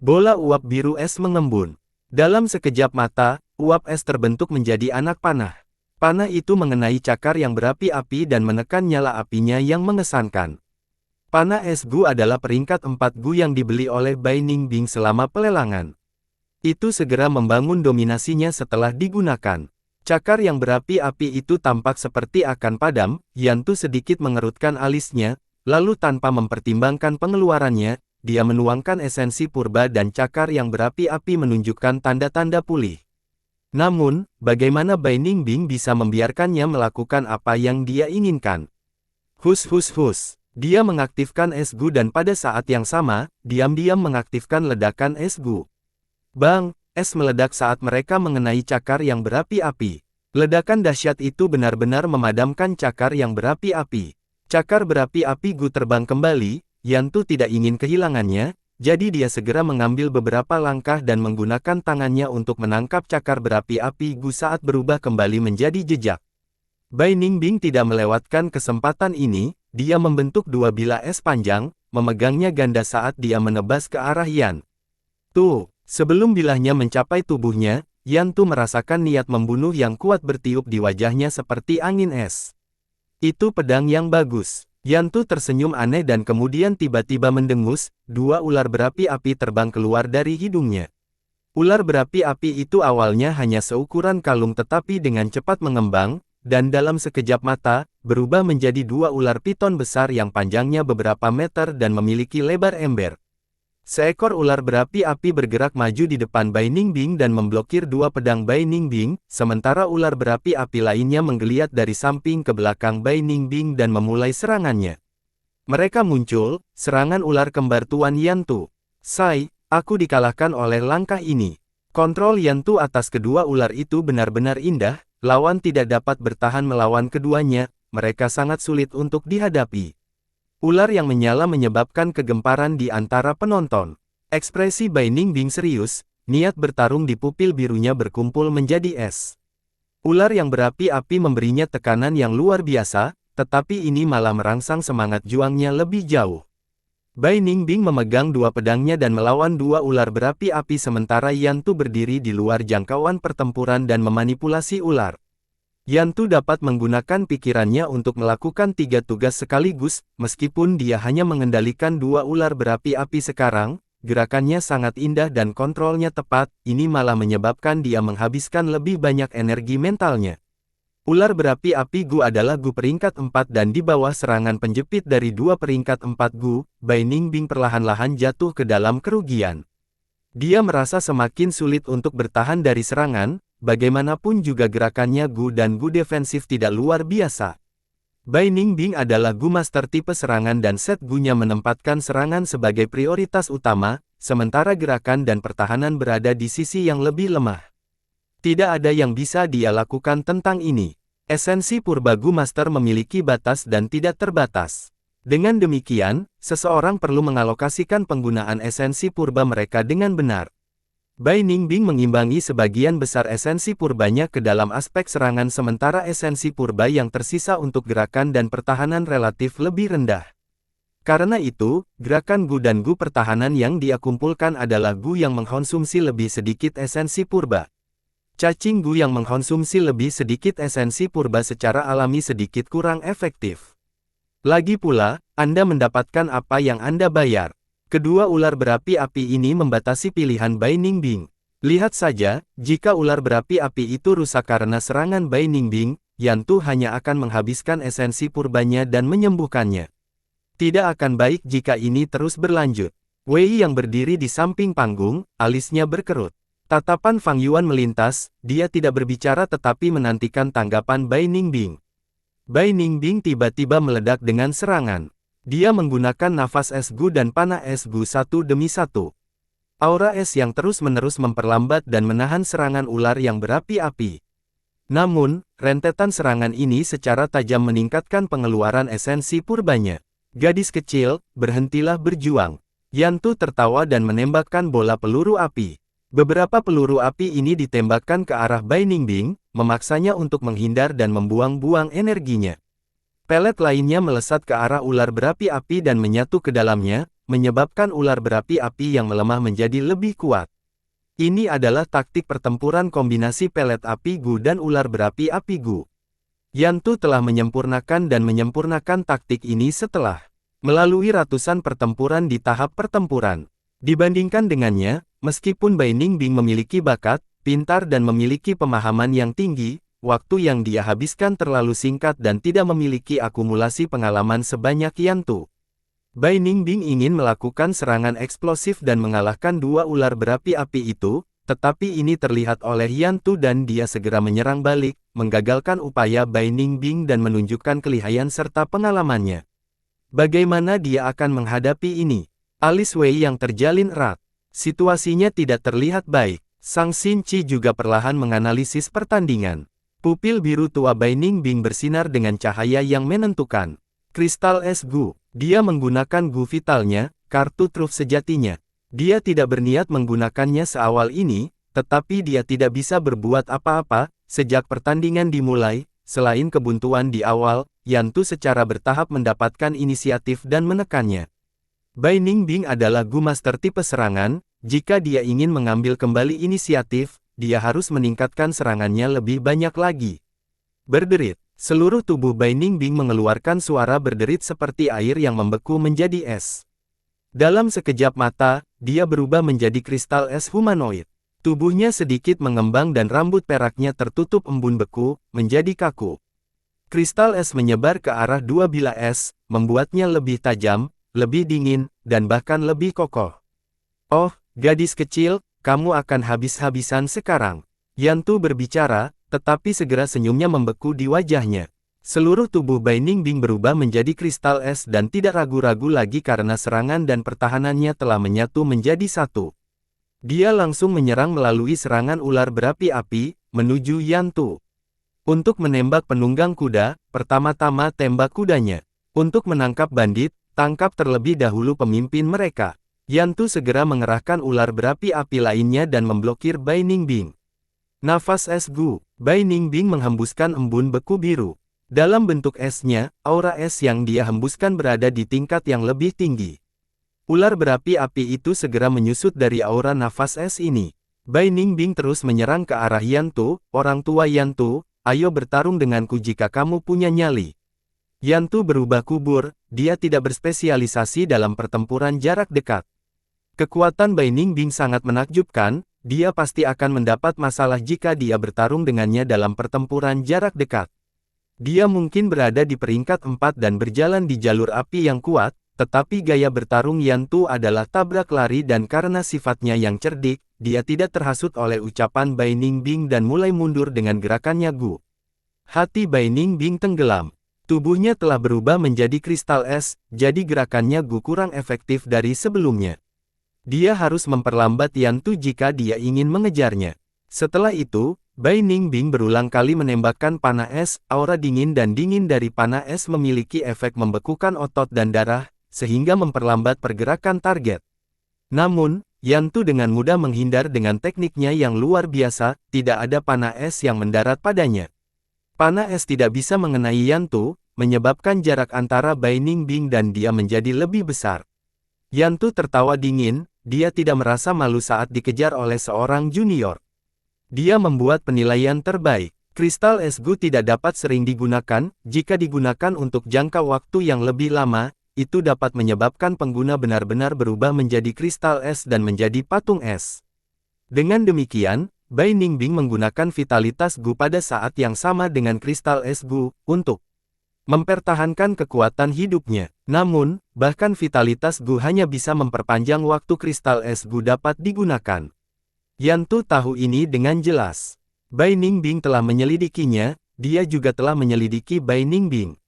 Bola uap biru es mengembun. Dalam sekejap mata, uap es terbentuk menjadi anak panah. Panah itu mengenai cakar yang berapi-api dan menekan nyala apinya yang mengesankan. Panah es Gu adalah peringkat 4 Gu yang dibeli oleh Bai Ningbing selama pelelangan. Itu segera membangun dominasinya setelah digunakan. Cakar yang berapi-api itu tampak seperti akan padam, Yantu sedikit mengerutkan alisnya, lalu tanpa mempertimbangkan pengeluarannya, dia menuangkan esensi purba dan cakar yang berapi-api menunjukkan tanda-tanda pulih. Namun, bagaimana Bai Ningbing bisa membiarkannya melakukan apa yang dia inginkan? Hus. Dia mengaktifkan es Gu dan pada saat yang sama, diam-diam mengaktifkan ledakan es Gu. Bang! Es meledak saat mereka mengenai cakar yang berapi-api. Ledakan dahsyat itu benar-benar memadamkan cakar yang berapi-api. Cakar berapi-api Gu terbang kembali, Yantu tidak ingin kehilangannya, jadi dia segera mengambil beberapa langkah dan menggunakan tangannya untuk menangkap cakar berapi-api Gu saat berubah kembali menjadi jejak. Bai Ningbing tidak melewatkan kesempatan ini, dia membentuk dua bilah es panjang, memegangnya ganda saat dia menebas ke arah Yan. Tuh, sebelum bilahnya mencapai tubuhnya, Yantu merasakan niat membunuh yang kuat bertiup di wajahnya seperti angin es. Itu pedang yang bagus. Yantu tersenyum aneh dan kemudian tiba-tiba mendengus, dua ular berapi-api terbang keluar dari hidungnya. Ular berapi-api itu awalnya hanya seukuran kalung tetapi dengan cepat mengembang, dan dalam sekejap mata, berubah menjadi dua ular piton besar yang panjangnya beberapa meter dan memiliki lebar ember. Seekor ular berapi-api bergerak maju di depan Bai Ningbing dan memblokir dua pedang Bai Ningbing, sementara ular berapi-api lainnya menggeliat dari samping ke belakang Bai Ningbing dan memulai serangannya. Mereka muncul, serangan ular kembar Tuan Yantu. Sai, aku dikalahkan oleh langkah ini. Kontrol Yantu atas kedua ular itu benar-benar indah, lawan tidak dapat bertahan melawan keduanya, mereka sangat sulit untuk dihadapi. Ular yang menyala menyebabkan kegemparan di antara penonton. Ekspresi Bai Ningbing serius, niat bertarung di pupil birunya berkumpul menjadi es. Ular yang berapi-api memberinya tekanan yang luar biasa, tetapi ini malah merangsang semangat juangnya lebih jauh. Bai Ningbing memegang dua pedangnya dan melawan dua ular berapi-api sementara Yantu berdiri di luar jangkauan pertempuran dan memanipulasi ular. Yantu dapat menggunakan pikirannya untuk melakukan tiga tugas sekaligus, meskipun dia hanya mengendalikan dua ular berapi-api sekarang, gerakannya sangat indah dan kontrolnya tepat, ini malah menyebabkan dia menghabiskan lebih banyak energi mentalnya. Ular berapi-api Gu adalah Gu peringkat 4 dan di bawah serangan penjepit dari dua peringkat 4 Gu, Bai Ningbing perlahan-lahan jatuh ke dalam kerugian. Dia merasa semakin sulit untuk bertahan dari serangan, bagaimanapun juga gerakannya Gu dan Gu defensif tidak luar biasa. Bai Ningbing adalah Gu master tipe serangan dan set Gu-nya menempatkan serangan sebagai prioritas utama, sementara gerakan dan pertahanan berada di sisi yang lebih lemah. Tidak ada yang bisa dia lakukan tentang ini. Esensi purba Gu master memiliki batas dan tidak terbatas. Dengan demikian, seseorang perlu mengalokasikan penggunaan esensi purba mereka dengan benar. Bai Ningbing mengimbangi sebagian besar esensi purbanya ke dalam aspek serangan sementara esensi purba yang tersisa untuk gerakan dan pertahanan relatif lebih rendah. Karena itu, gerakan Gu dan Gu pertahanan yang dia kumpulkan adalah Gu yang mengkonsumsi lebih sedikit esensi purba. Cacing Gu yang mengkonsumsi lebih sedikit esensi purba secara alami sedikit kurang efektif. Lagi pula, Anda mendapatkan apa yang Anda bayar. Kedua ular berapi-api ini membatasi pilihan Bai Ningbing. Lihat saja, jika ular berapi-api itu rusak karena serangan Bai Ningbing, Yantu hanya akan menghabiskan esensi purbanya dan menyembuhkannya. Tidak akan baik jika ini terus berlanjut. Wei yang berdiri di samping panggung, alisnya berkerut. Tatapan Fang Yuan melintas, dia tidak berbicara tetapi menantikan tanggapan Bai Ningbing. Bai Ningbing tiba-tiba meledak dengan serangan. Dia menggunakan nafas es Gu dan panah es Gu satu demi satu. Aura es yang terus-menerus memperlambat dan menahan serangan ular yang berapi-api. Namun, rentetan serangan ini secara tajam meningkatkan pengeluaran esensi purbanya. Gadis kecil, berhentilah berjuang. Yantu tertawa dan menembakkan bola peluru api. Beberapa peluru api ini ditembakkan ke arah Bai Ningbing, memaksanya untuk menghindar dan membuang-buang energinya. Pelet lainnya melesat ke arah ular berapi-api dan menyatu ke dalamnya, menyebabkan ular berapi-api yang melemah menjadi lebih kuat. Ini adalah taktik pertempuran kombinasi pelet api Gu dan ular berapi-api Gu. Yantu telah menyempurnakan taktik ini setelah melalui ratusan pertempuran di tahap pertempuran. Dibandingkan dengannya, meskipun Bai Ningbing memiliki bakat, pintar dan memiliki pemahaman yang tinggi, waktu yang dia habiskan terlalu singkat dan tidak memiliki akumulasi pengalaman sebanyak Yantu. Bai Ningbing ingin melakukan serangan eksplosif dan mengalahkan dua ular berapi-api itu, tetapi ini terlihat oleh Yantu dan dia segera menyerang balik, menggagalkan upaya Bai Ningbing dan menunjukkan kelihayan serta pengalamannya. Bagaimana dia akan menghadapi ini? Alis Wei yang terjalin erat. Situasinya tidak terlihat baik. Sang Xin Qi juga perlahan menganalisis pertandingan. Pupil biru tua Bai Ningbing bersinar dengan cahaya yang menentukan. Kristal es Gu. Dia menggunakan Gu vitalnya, kartu truf sejatinya. Dia tidak berniat menggunakannya seawal ini, tetapi dia tidak bisa berbuat apa-apa. Sejak pertandingan dimulai, selain kebuntuan di awal, Yantu secara bertahap mendapatkan inisiatif dan menekannya. Bai Ningbing adalah Gu Master tipe serangan, jika dia ingin mengambil kembali inisiatif, dia harus meningkatkan serangannya lebih banyak lagi. Berderit, seluruh tubuh Bai Ningbing mengeluarkan suara berderit seperti air yang membeku menjadi es. Dalam sekejap mata, dia berubah menjadi kristal es humanoid. Tubuhnya sedikit mengembang dan rambut peraknya tertutup embun beku, menjadi kaku. Kristal es menyebar ke arah dua bilah es, membuatnya lebih tajam, lebih dingin, dan bahkan lebih kokoh. Oh, gadis kecil, kamu akan habis-habisan sekarang. Yantu berbicara, tetapi segera senyumnya membeku di wajahnya. Seluruh tubuh Bai Ningbing berubah menjadi kristal es dan tidak ragu-ragu lagi karena serangan dan pertahanannya telah menyatu menjadi satu. Dia langsung menyerang melalui serangan ular berapi-api, menuju Yantu. Untuk menembak penunggang kuda, pertama-tama tembak kudanya. Untuk menangkap bandit, tangkap terlebih dahulu pemimpin mereka. Yantu segera mengerahkan ular berapi-api lainnya dan memblokir Bai Ningbing. Nafas es Gu. Bai Ningbing menghembuskan embun beku biru. Dalam bentuk esnya, aura es yang dia hembuskan berada di tingkat yang lebih tinggi. Ular berapi-api itu segera menyusut dari aura nafas es ini. Bai Ningbing terus menyerang ke arah Yantu, orang tua Yantu, ayo bertarung denganku jika kamu punya nyali. Yantu berubah kubur, dia tidak berspesialisasi dalam pertempuran jarak dekat. Kekuatan Bai Ningbing sangat menakjubkan, dia pasti akan mendapat masalah jika dia bertarung dengannya dalam pertempuran jarak dekat. Dia mungkin berada di peringkat 4 dan berjalan di jalur api yang kuat, tetapi gaya bertarung Yantu adalah tabrak lari dan karena sifatnya yang cerdik, dia tidak terhasut oleh ucapan Bai Ningbing dan mulai mundur dengan gerakannya Gu. Hati Bai Ningbing tenggelam. Tubuhnya telah berubah menjadi kristal es, jadi gerakannya Gu kurang efektif dari sebelumnya. Dia harus memperlambat Yantu jika dia ingin mengejarnya. Setelah itu, Bai Ningbing berulang kali menembakkan panah es, aura dingin dan dingin dari panah es memiliki efek membekukan otot dan darah, sehingga memperlambat pergerakan target. Namun, Yantu dengan mudah menghindar dengan tekniknya yang luar biasa, tidak ada panah es yang mendarat padanya. Panah es tidak bisa mengenai Yantu, menyebabkan jarak antara Bai Ningbing dan dia menjadi lebih besar. Yantu tertawa dingin, dia tidak merasa malu saat dikejar oleh seorang junior. Dia membuat penilaian terbaik. Kristal es Gu tidak dapat sering digunakan. Jika digunakan untuk jangka waktu yang lebih lama, itu dapat menyebabkan pengguna benar-benar berubah menjadi kristal es dan menjadi patung es. Dengan demikian, Bai Ningbing menggunakan vitalitas Gu pada saat yang sama dengan kristal es Gu untuk mempertahankan kekuatan hidupnya. Namun, bahkan vitalitas Gu hanya bisa memperpanjang waktu kristal es Gu dapat digunakan. Yantu tahu ini dengan jelas. Bai Ningbing telah menyelidikinya, dia juga telah menyelidiki Bai Ningbing.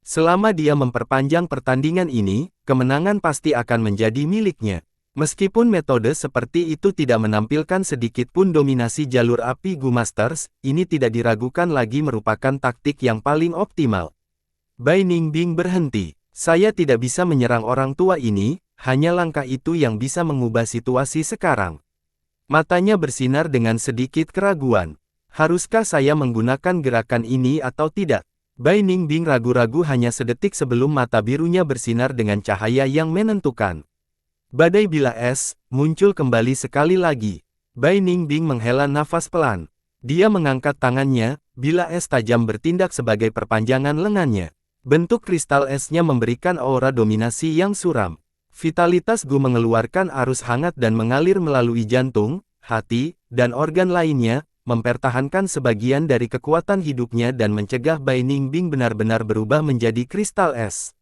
Selama dia memperpanjang pertandingan ini, kemenangan pasti akan menjadi miliknya. Meskipun metode seperti itu tidak menampilkan sedikit pun dominasi jalur api Gu Masters, ini tidak diragukan lagi merupakan taktik yang paling optimal. Bai Ningbing berhenti. Saya tidak bisa menyerang orang tua ini, hanya langkah itu yang bisa mengubah situasi sekarang. Matanya bersinar dengan sedikit keraguan. Haruskah saya menggunakan gerakan ini atau tidak? Bai Ningbing ragu-ragu hanya sedetik sebelum mata birunya bersinar dengan cahaya yang menentukan. Badai bila es muncul kembali sekali lagi. Bai Ningbing menghela nafas pelan. Dia mengangkat tangannya, bila es tajam bertindak sebagai perpanjangan lengannya. Bentuk kristal esnya memberikan aura dominasi yang suram. Vitalitas Gu mengeluarkan arus hangat dan mengalir melalui jantung, hati, dan organ lainnya, mempertahankan sebagian dari kekuatan hidupnya dan mencegah Bai Ningbing benar-benar berubah menjadi kristal es.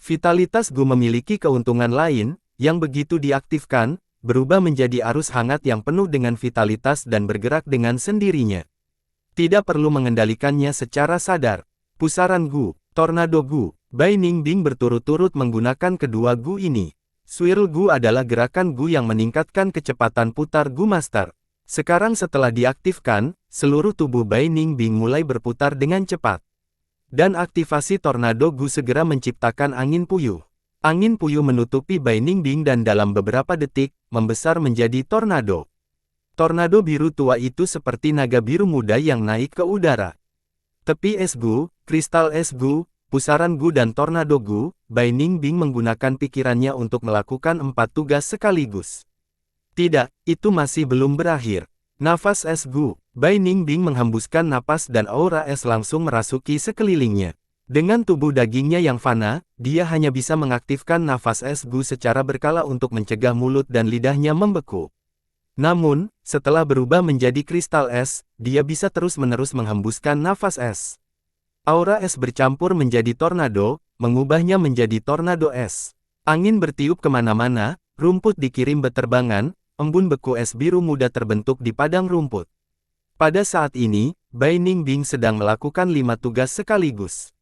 Vitalitas Gu memiliki keuntungan lain, yang begitu diaktifkan, berubah menjadi arus hangat yang penuh dengan vitalitas dan bergerak dengan sendirinya. Tidak perlu mengendalikannya secara sadar. Pusaran Gu, Tornado Gu, Bai Ningbing berturut-turut menggunakan kedua Gu ini. Swirl Gu adalah gerakan Gu yang meningkatkan kecepatan putar Gu Master. Sekarang setelah diaktifkan, seluruh tubuh Bai Ningbing mulai berputar dengan cepat. Dan aktivasi Tornado Gu segera menciptakan angin puyuh. Angin puyuh menutupi Bai Ningbing dan dalam beberapa detik, membesar menjadi tornado. Tornado biru tua itu seperti naga biru muda yang naik ke udara. Tepi es Gu, kristal es Gu, pusaran Gu dan tornado Gu, Bai Ningbing menggunakan pikirannya untuk melakukan 4 tugas sekaligus. Tidak, itu masih belum berakhir. Nafas es Gu, Bai Ningbing menghembuskan napas dan aura es langsung merasuki sekelilingnya. Dengan tubuh dagingnya yang fana, dia hanya bisa mengaktifkan nafas es Gu secara berkala untuk mencegah mulut dan lidahnya membeku. Namun, setelah berubah menjadi kristal es, dia bisa terus-menerus menghembuskan nafas es. Aura es bercampur menjadi tornado, mengubahnya menjadi tornado es. Angin bertiup kemana-mana, rumput dikirim beterbangan, embun beku es biru muda terbentuk di padang rumput. Pada saat ini, Bai Ningbing sedang melakukan 5 tugas sekaligus.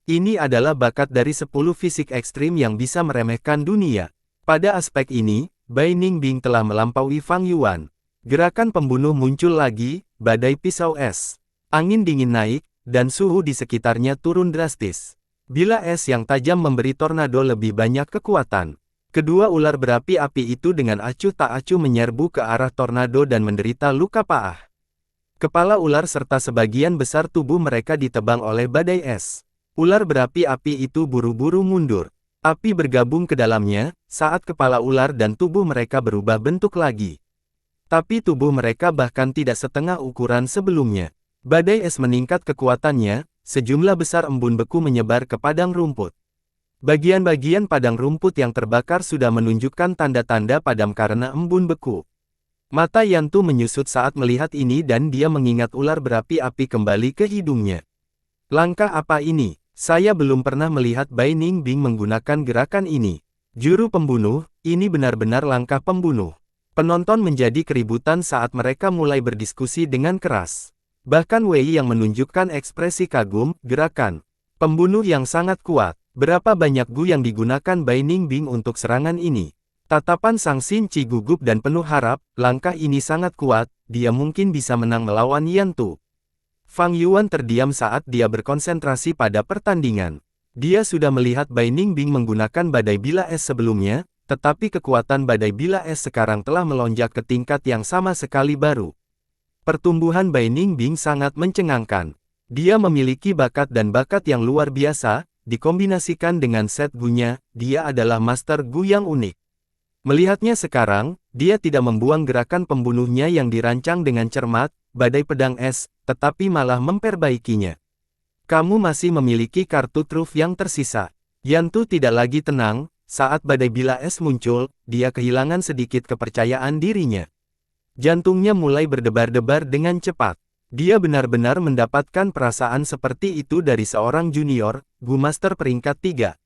Ini adalah bakat dari 10 fisik ekstrim yang bisa meremehkan dunia. Pada aspek ini, Bai Ningbing telah melampaui Fang Yuan. Gerakan pembunuh muncul lagi, badai pisau es. Angin dingin naik, dan suhu di sekitarnya turun drastis. Bila es yang tajam memberi tornado lebih banyak kekuatan. Kedua ular berapi api itu dengan acuh tak acuh menyerbu ke arah tornado dan menderita luka parah. Kepala ular serta sebagian besar tubuh mereka ditebang oleh badai es. Ular berapi api itu buru-buru mundur. Api bergabung ke dalamnya, saat kepala ular dan tubuh mereka berubah bentuk lagi. Tapi tubuh mereka bahkan tidak setengah ukuran sebelumnya. Badai es meningkat kekuatannya, sejumlah besar embun beku menyebar ke padang rumput. Bagian-bagian padang rumput yang terbakar sudah menunjukkan tanda-tanda padam karena embun beku. Mata Yantu menyusut saat melihat ini dan dia mengingat ular berapi-api kembali ke hidungnya. Langkah apa ini? Saya belum pernah melihat Bai Ningbing menggunakan gerakan ini. Juru pembunuh, ini benar-benar langkah pembunuh. Penonton menjadi keributan saat mereka mulai berdiskusi dengan keras. Bahkan Wei yang menunjukkan ekspresi kagum, gerakan pembunuh yang sangat kuat. Berapa banyak Gu yang digunakan Bai Ningbing untuk serangan ini? Tatapan Sang Xin Qi gugup dan penuh harap, langkah ini sangat kuat, dia mungkin bisa menang melawan Yantu. Fang Yuan terdiam saat dia berkonsentrasi pada pertandingan. Dia sudah melihat Bai Ningbing menggunakan badai bila es sebelumnya, tetapi kekuatan badai bila es sekarang telah melonjak ke tingkat yang sama sekali baru. Pertumbuhan Bai Ningbing sangat mencengangkan. Dia memiliki bakat dan bakat yang luar biasa. Dikombinasikan dengan set Gu-nya, dia adalah Master Gu yang unik. Melihatnya sekarang, dia tidak membuang gerakan pembunuhnya yang dirancang dengan cermat, badai pedang es, tetapi malah memperbaikinya. Kamu masih memiliki kartu truf yang tersisa. Yantu tidak lagi tenang, saat badai bila es muncul, dia kehilangan sedikit kepercayaan dirinya. Jantungnya mulai berdebar-debar dengan cepat. Dia benar-benar mendapatkan perasaan seperti itu dari seorang junior, Gu Master peringkat 3.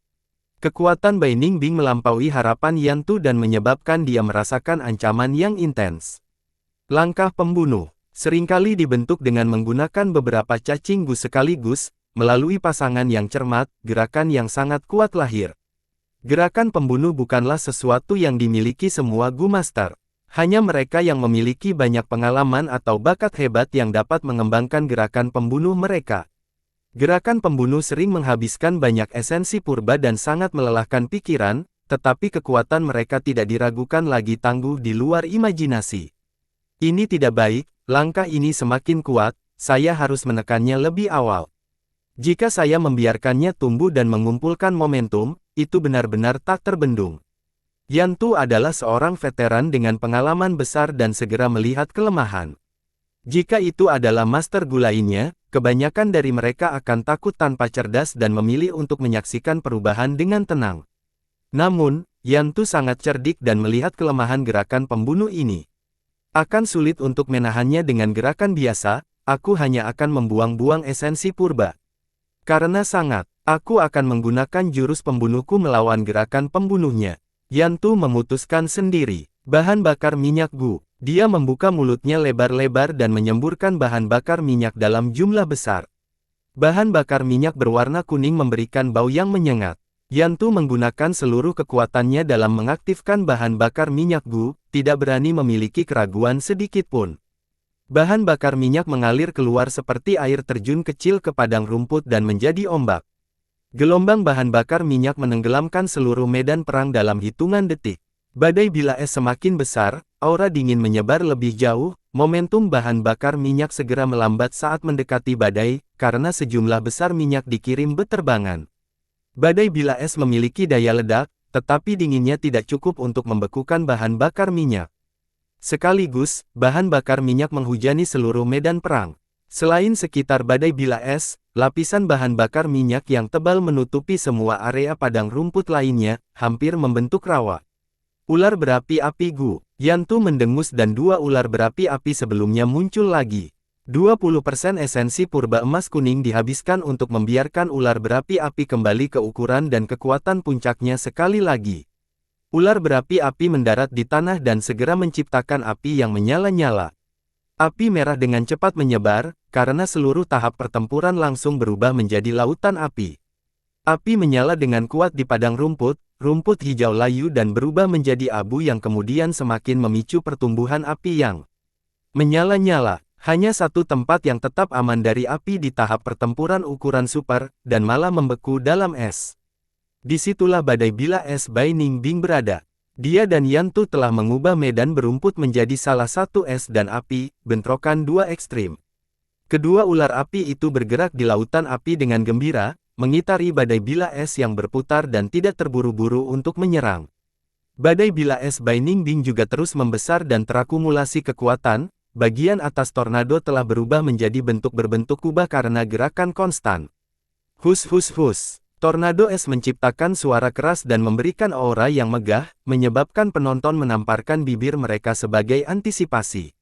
Kekuatan Bai Ningbing melampaui harapan Yantu dan menyebabkan dia merasakan ancaman yang intens. Langkah pembunuh seringkali dibentuk dengan menggunakan beberapa cacing Gu sekaligus, melalui pasangan yang cermat, gerakan yang sangat kuat lahir. Gerakan pembunuh bukanlah sesuatu yang dimiliki semua Gu Master. Hanya mereka yang memiliki banyak pengalaman atau bakat hebat yang dapat mengembangkan gerakan pembunuh mereka. Gerakan pembunuh sering menghabiskan banyak esensi purba dan sangat melelahkan pikiran, tetapi kekuatan mereka tidak diragukan lagi tangguh di luar imajinasi. Ini tidak baik, langkah ini semakin kuat, saya harus menekannya lebih awal. Jika saya membiarkannya tumbuh dan mengumpulkan momentum, itu benar-benar tak terbendung. Yantu adalah seorang veteran dengan pengalaman besar dan segera melihat kelemahan. Jika itu adalah Master Gu lainnya, kebanyakan dari mereka akan takut tanpa cerdas dan memilih untuk menyaksikan perubahan dengan tenang. Namun, Yantu sangat cerdik dan melihat kelemahan gerakan pembunuh ini. Akan sulit untuk menahannya dengan gerakan biasa, aku hanya akan membuang-buang esensi purba. Karena aku akan menggunakan jurus pembunuhku melawan gerakan pembunuhnya. Yantu memutuskan sendiri. Bahan bakar minyak Gu. Dia membuka mulutnya lebar-lebar dan menyemburkan bahan bakar minyak dalam jumlah besar. Bahan bakar minyak berwarna kuning memberikan bau yang menyengat. Yantu menggunakan seluruh kekuatannya dalam mengaktifkan bahan bakar minyak Gu, tidak berani memiliki keraguan sedikit pun. Bahan bakar minyak mengalir keluar seperti air terjun kecil ke padang rumput dan menjadi ombak. Gelombang bahan bakar minyak menenggelamkan seluruh medan perang dalam hitungan detik. Badai bila es semakin besar, aura dingin menyebar lebih jauh, momentum bahan bakar minyak segera melambat saat mendekati badai, karena sejumlah besar minyak dikirim beterbangan. Badai bila es memiliki daya ledak, tetapi dinginnya tidak cukup untuk membekukan bahan bakar minyak. Sekaligus, bahan bakar minyak menghujani seluruh medan perang. Selain sekitar badai bila es, lapisan bahan bakar minyak yang tebal menutupi semua area padang rumput lainnya, hampir membentuk rawa. Ular berapi api Gu. Yantu mendengus dan dua ular berapi api sebelumnya muncul lagi. 20% esensi purba emas kuning dihabiskan untuk membiarkan ular berapi api kembali ke ukuran dan kekuatan puncaknya sekali lagi. Ular berapi api mendarat di tanah dan segera menciptakan api yang menyala-nyala. Api merah dengan cepat menyebar, karena seluruh tahap pertempuran langsung berubah menjadi lautan api. Api menyala dengan kuat di padang rumput, rumput hijau layu dan berubah menjadi abu yang kemudian semakin memicu pertumbuhan api yang menyala-nyala. Hanya satu tempat yang tetap aman dari api di tahap pertempuran ukuran super, dan malah membeku dalam es. Disitulah badai bila es Bai Ningbing berada. Dia dan Yantu telah mengubah medan berumput menjadi salah satu es dan api, bentrokan dua ekstrim. Kedua ular api itu bergerak di lautan api dengan gembira, mengitari badai bila es yang berputar dan tidak terburu-buru untuk menyerang. Badai bila es Bai Ningbing juga terus membesar dan terakumulasi kekuatan, bagian atas tornado telah berubah menjadi bentuk berbentuk kubah karena gerakan konstan. Hus hus hus. Tornado es menciptakan suara keras dan memberikan aura yang megah, menyebabkan penonton menamparkan bibir mereka sebagai antisipasi.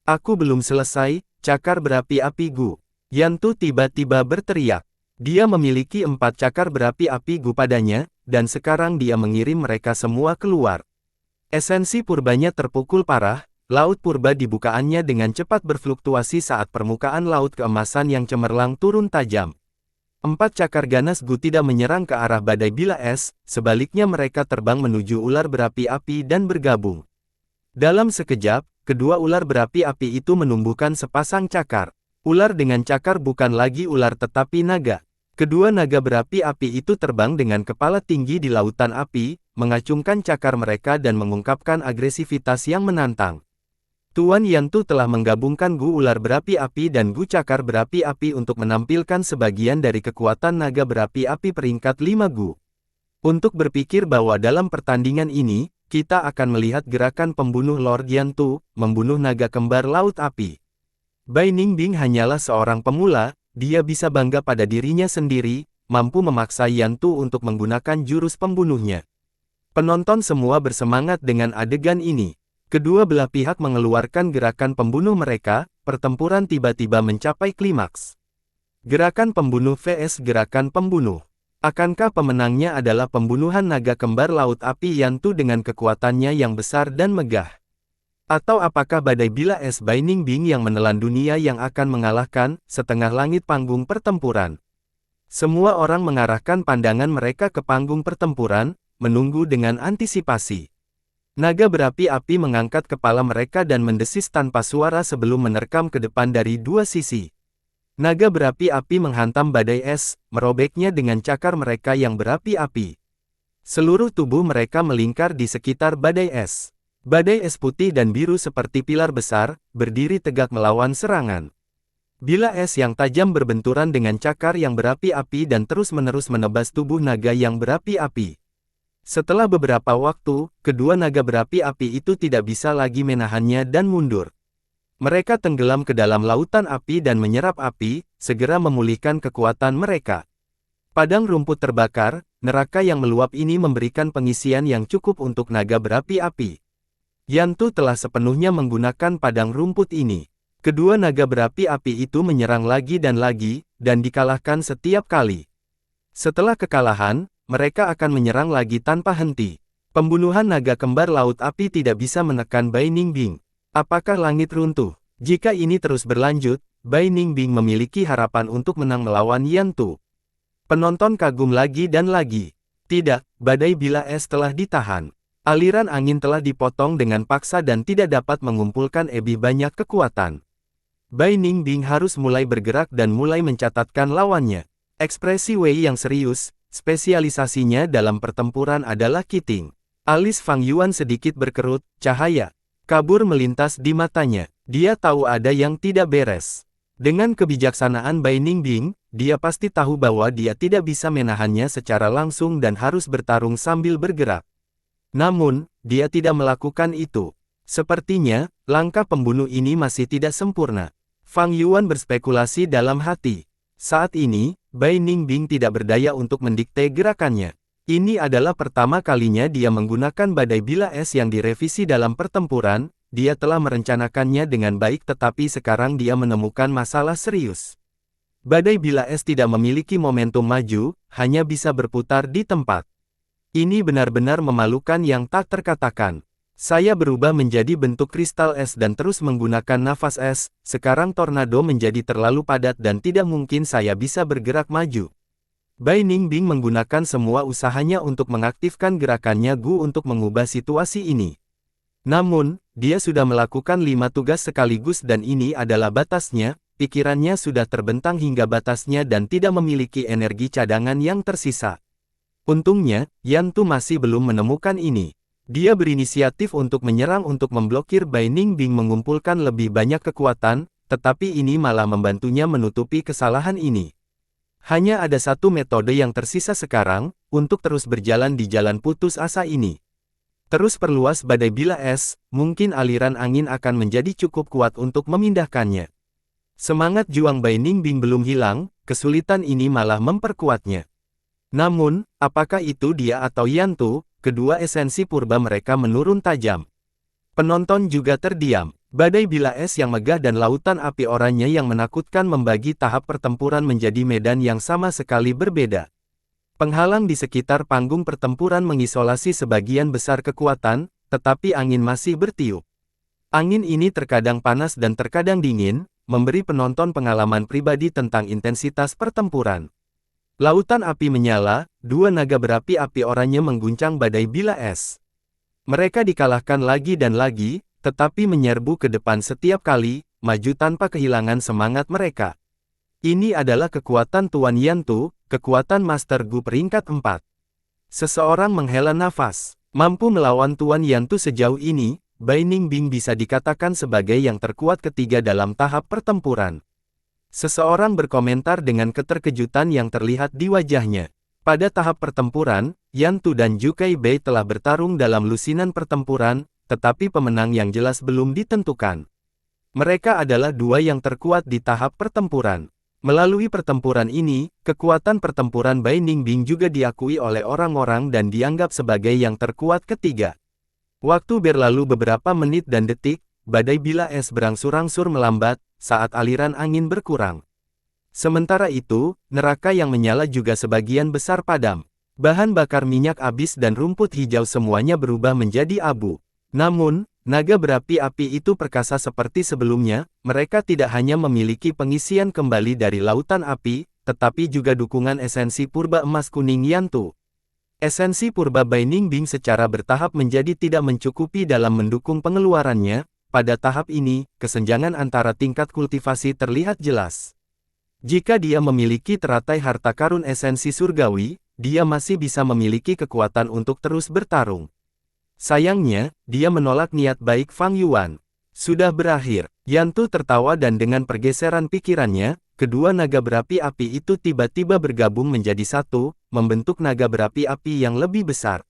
Aku belum selesai, cakar berapi-api Gu. Yantu tiba-tiba berteriak. Dia memiliki 4 cakar berapi-api Gu padanya, dan sekarang dia mengirim mereka semua keluar. Esensi purbanya terpukul parah, laut purba di bukaannya dengan cepat berfluktuasi saat permukaan laut keemasan yang cemerlang turun tajam. 4 cakar ganas Gu tidak menyerang ke arah badai bila es, sebaliknya mereka terbang menuju ular berapi-api dan bergabung. Dalam sekejap, kedua ular berapi-api itu menumbuhkan sepasang cakar. Ular dengan cakar bukan lagi ular tetapi naga. Kedua naga berapi-api itu terbang dengan kepala tinggi di lautan api, mengacungkan cakar mereka dan mengungkapkan agresivitas yang menantang. Tuan Yantu telah menggabungkan Gu ular berapi-api dan Gu cakar berapi-api untuk menampilkan sebagian dari kekuatan naga berapi-api peringkat 5 Gu. Untuk berpikir bahwa dalam pertandingan ini, kita akan melihat gerakan pembunuh Lord Yantu, membunuh naga kembar Laut Api. Bai Ningbing hanyalah seorang pemula, dia bisa bangga pada dirinya sendiri, mampu memaksa Yantu untuk menggunakan jurus pembunuhnya. Penonton semua bersemangat dengan adegan ini. Kedua belah pihak mengeluarkan gerakan pembunuh mereka, pertempuran tiba-tiba mencapai klimaks. Gerakan pembunuh vs gerakan pembunuh. Akankah pemenangnya adalah pembunuhan naga kembar Laut Api Yantu dengan kekuatannya yang besar dan megah? Atau apakah badai bila es Bai Ningbing yang menelan dunia yang akan mengalahkan setengah langit panggung pertempuran? Semua orang mengarahkan pandangan mereka ke panggung pertempuran, menunggu dengan antisipasi. Naga berapi-api mengangkat kepala mereka dan mendesis tanpa suara sebelum menerkam ke depan dari dua sisi. Naga berapi-api menghantam badai es, merobeknya dengan cakar mereka yang berapi-api. Seluruh tubuh mereka melingkar di sekitar badai es. Badai es putih dan biru seperti pilar besar, berdiri tegak melawan serangan. Bila es yang tajam berbenturan dengan cakar yang berapi-api dan terus-menerus menebas tubuh naga yang berapi-api. Setelah beberapa waktu, kedua naga berapi-api itu tidak bisa lagi menahannya dan mundur. Mereka tenggelam ke dalam lautan api dan menyerap api, segera memulihkan kekuatan mereka. Padang rumput terbakar, neraka yang meluap ini memberikan pengisian yang cukup untuk naga berapi-api. Yantu telah sepenuhnya menggunakan padang rumput ini. Kedua naga berapi-api itu menyerang lagi, dan dikalahkan setiap kali. Setelah kekalahan, mereka akan menyerang lagi tanpa henti. Pembunuhan naga kembar Laut Api tidak bisa menekan Bai Ningbing. Apakah langit runtuh? Jika ini terus berlanjut, Bai Ningbing memiliki harapan untuk menang melawan Yantu. Penonton kagum lagi dan lagi. Tidak, badai bila es telah ditahan. Aliran angin telah dipotong dengan paksa dan tidak dapat mengumpulkan lebih banyak kekuatan. Bai Ningbing harus mulai bergerak dan mulai mencatatkan lawannya. Ekspresi Wei yang serius, spesialisasinya dalam pertempuran adalah kiting. Alis Fang Yuan sedikit berkerut, cahaya kabur melintas di matanya. Dia tahu ada yang tidak beres. Dengan kebijaksanaan Bai Ningbing, dia pasti tahu bahwa dia tidak bisa menahannya secara langsung dan harus bertarung sambil bergerak. Namun, dia tidak melakukan itu. Sepertinya, langkah pembunuh ini masih tidak sempurna. Fang Yuan berspekulasi dalam hati. Saat ini, Bai Ningbing tidak berdaya untuk mendikte gerakannya. Ini adalah pertama kalinya dia menggunakan badai bila es yang direvisi dalam pertempuran. Dia telah merencanakannya dengan baik tetapi sekarang dia menemukan masalah serius. Badai bila es tidak memiliki momentum maju, hanya bisa berputar di tempat. Ini benar-benar memalukan yang tak terkatakan. Saya berubah menjadi bentuk kristal es dan terus menggunakan nafas es, sekarang tornado menjadi terlalu padat dan tidak mungkin saya bisa bergerak maju. Bai Ningbing menggunakan semua usahanya untuk mengaktifkan gerakannya Gu untuk mengubah situasi ini. Namun, dia sudah melakukan 5 tugas sekaligus dan ini adalah batasnya, pikirannya sudah terbentang hingga batasnya dan tidak memiliki energi cadangan yang tersisa. Untungnya, Yantu masih belum menemukan ini. Dia berinisiatif untuk menyerang untuk memblokir Bai Ningbing mengumpulkan lebih banyak kekuatan, tetapi ini malah membantunya menutupi kesalahan ini. Hanya ada satu metode yang tersisa sekarang, untuk terus berjalan di jalan putus asa ini. Terus perluas badai bila es, mungkin aliran angin akan menjadi cukup kuat untuk memindahkannya. Semangat juang Bai Ningbing belum hilang, kesulitan ini malah memperkuatnya. Namun, apakah itu dia atau Yantu, kedua esensi purba mereka menurun tajam. Penonton juga terdiam. Badai bila es yang megah dan lautan api oranye yang menakutkan membagi tahap pertempuran menjadi medan yang sama sekali berbeda. Penghalang di sekitar panggung pertempuran mengisolasi sebagian besar kekuatan, tetapi angin masih bertiup. Angin ini terkadang panas dan terkadang dingin, memberi penonton pengalaman pribadi tentang intensitas pertempuran. Lautan api menyala, dua naga berapi-api oranye mengguncang badai bila es. Mereka dikalahkan lagi dan lagi, tetapi menyerbu ke depan setiap kali, maju tanpa kehilangan semangat mereka. Ini adalah kekuatan Tuan Yantu, kekuatan Master Gu peringkat 4. Seseorang menghela nafas. Mampu melawan Tuan Yantu sejauh ini, Bai Ningbing bisa dikatakan sebagai yang terkuat ketiga dalam tahap pertempuran. Seseorang berkomentar dengan keterkejutan yang terlihat di wajahnya. Pada tahap pertempuran, Yan Tu dan Jukai Bei telah bertarung dalam lusinan pertempuran, tetapi pemenang yang jelas belum ditentukan. Mereka adalah dua yang terkuat di tahap pertempuran. Melalui pertempuran ini, kekuatan pertempuran Bai Ningbing juga diakui oleh orang-orang dan dianggap sebagai yang terkuat ketiga. Waktu berlalu beberapa menit dan detik, badai bila es berangsur-angsur melambat, saat aliran angin berkurang. Sementara itu, neraka yang menyala juga sebagian besar padam. Bahan bakar minyak habis dan rumput hijau semuanya berubah menjadi abu. Namun, naga berapi api itu perkasa seperti sebelumnya, mereka tidak hanya memiliki pengisian kembali dari lautan api, tetapi juga dukungan esensi purba emas kuning Yan Tu. Esensi purba Bai Ningbing secara bertahap menjadi tidak mencukupi dalam mendukung pengeluarannya. Pada tahap ini, kesenjangan antara tingkat kultivasi terlihat jelas. Jika dia memiliki teratai harta karun esensi surgawi, dia masih bisa memiliki kekuatan untuk terus bertarung. Sayangnya, dia menolak niat baik Fang Yuan. Sudah berakhir. Yan Tu tertawa dan dengan pergeseran pikirannya, kedua naga berapi api itu tiba-tiba bergabung menjadi satu, membentuk naga berapi api yang lebih besar.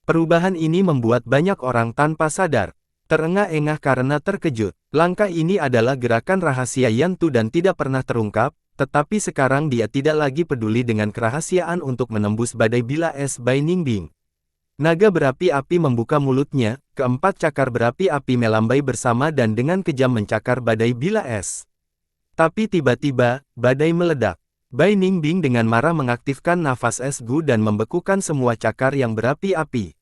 Perubahan ini membuat banyak orang tanpa sadar terengah-engah karena terkejut. Langkah ini adalah gerakan rahasia Yan Tu dan tidak pernah terungkap, tetapi sekarang dia tidak lagi peduli dengan kerahasiaan untuk menembus badai bila es Bai Ningbing. Naga berapi api membuka mulutnya, keempat cakar berapi api melambai bersama dan dengan kejam mencakar badai bila es. Tapi tiba-tiba, badai meledak. Bai Ningbing dengan marah mengaktifkan nafas es Gu dan membekukan semua cakar yang berapi-api.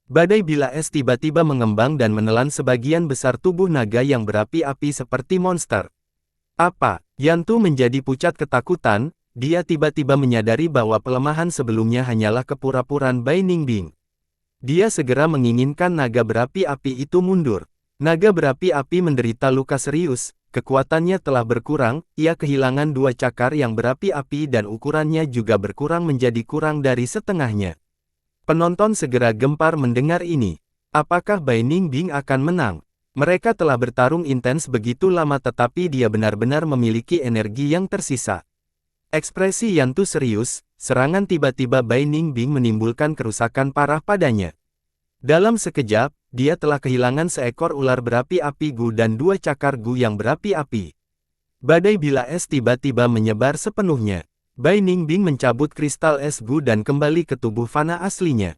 Badai bila es tiba-tiba mengembang dan menelan sebagian besar tubuh naga yang berapi-api seperti monster. Apa? Yan Tu menjadi pucat ketakutan, dia tiba-tiba menyadari bahwa pelemahan sebelumnya hanyalah kepura-puraan Bai Ningbing. Dia segera menginginkan naga berapi-api itu mundur. Naga berapi-api menderita luka serius, kekuatannya telah berkurang, ia kehilangan dua cakar yang berapi-api dan ukurannya juga berkurang menjadi kurang dari setengahnya. Penonton segera gempar mendengar ini. Apakah Bai Ningbing akan menang? Mereka telah bertarung intens begitu lama tetapi dia benar-benar memiliki energi yang tersisa. Ekspresi Yan Tu serius, serangan tiba-tiba Bai Ningbing menimbulkan kerusakan parah padanya. Dalam sekejap, dia telah kehilangan seekor ular berapi-api Gu dan dua cakar Gu yang berapi-api. Badai bila es tiba-tiba menyebar sepenuhnya. Bai Ningbing mencabut kristal es Gu dan kembali ke tubuh fana aslinya.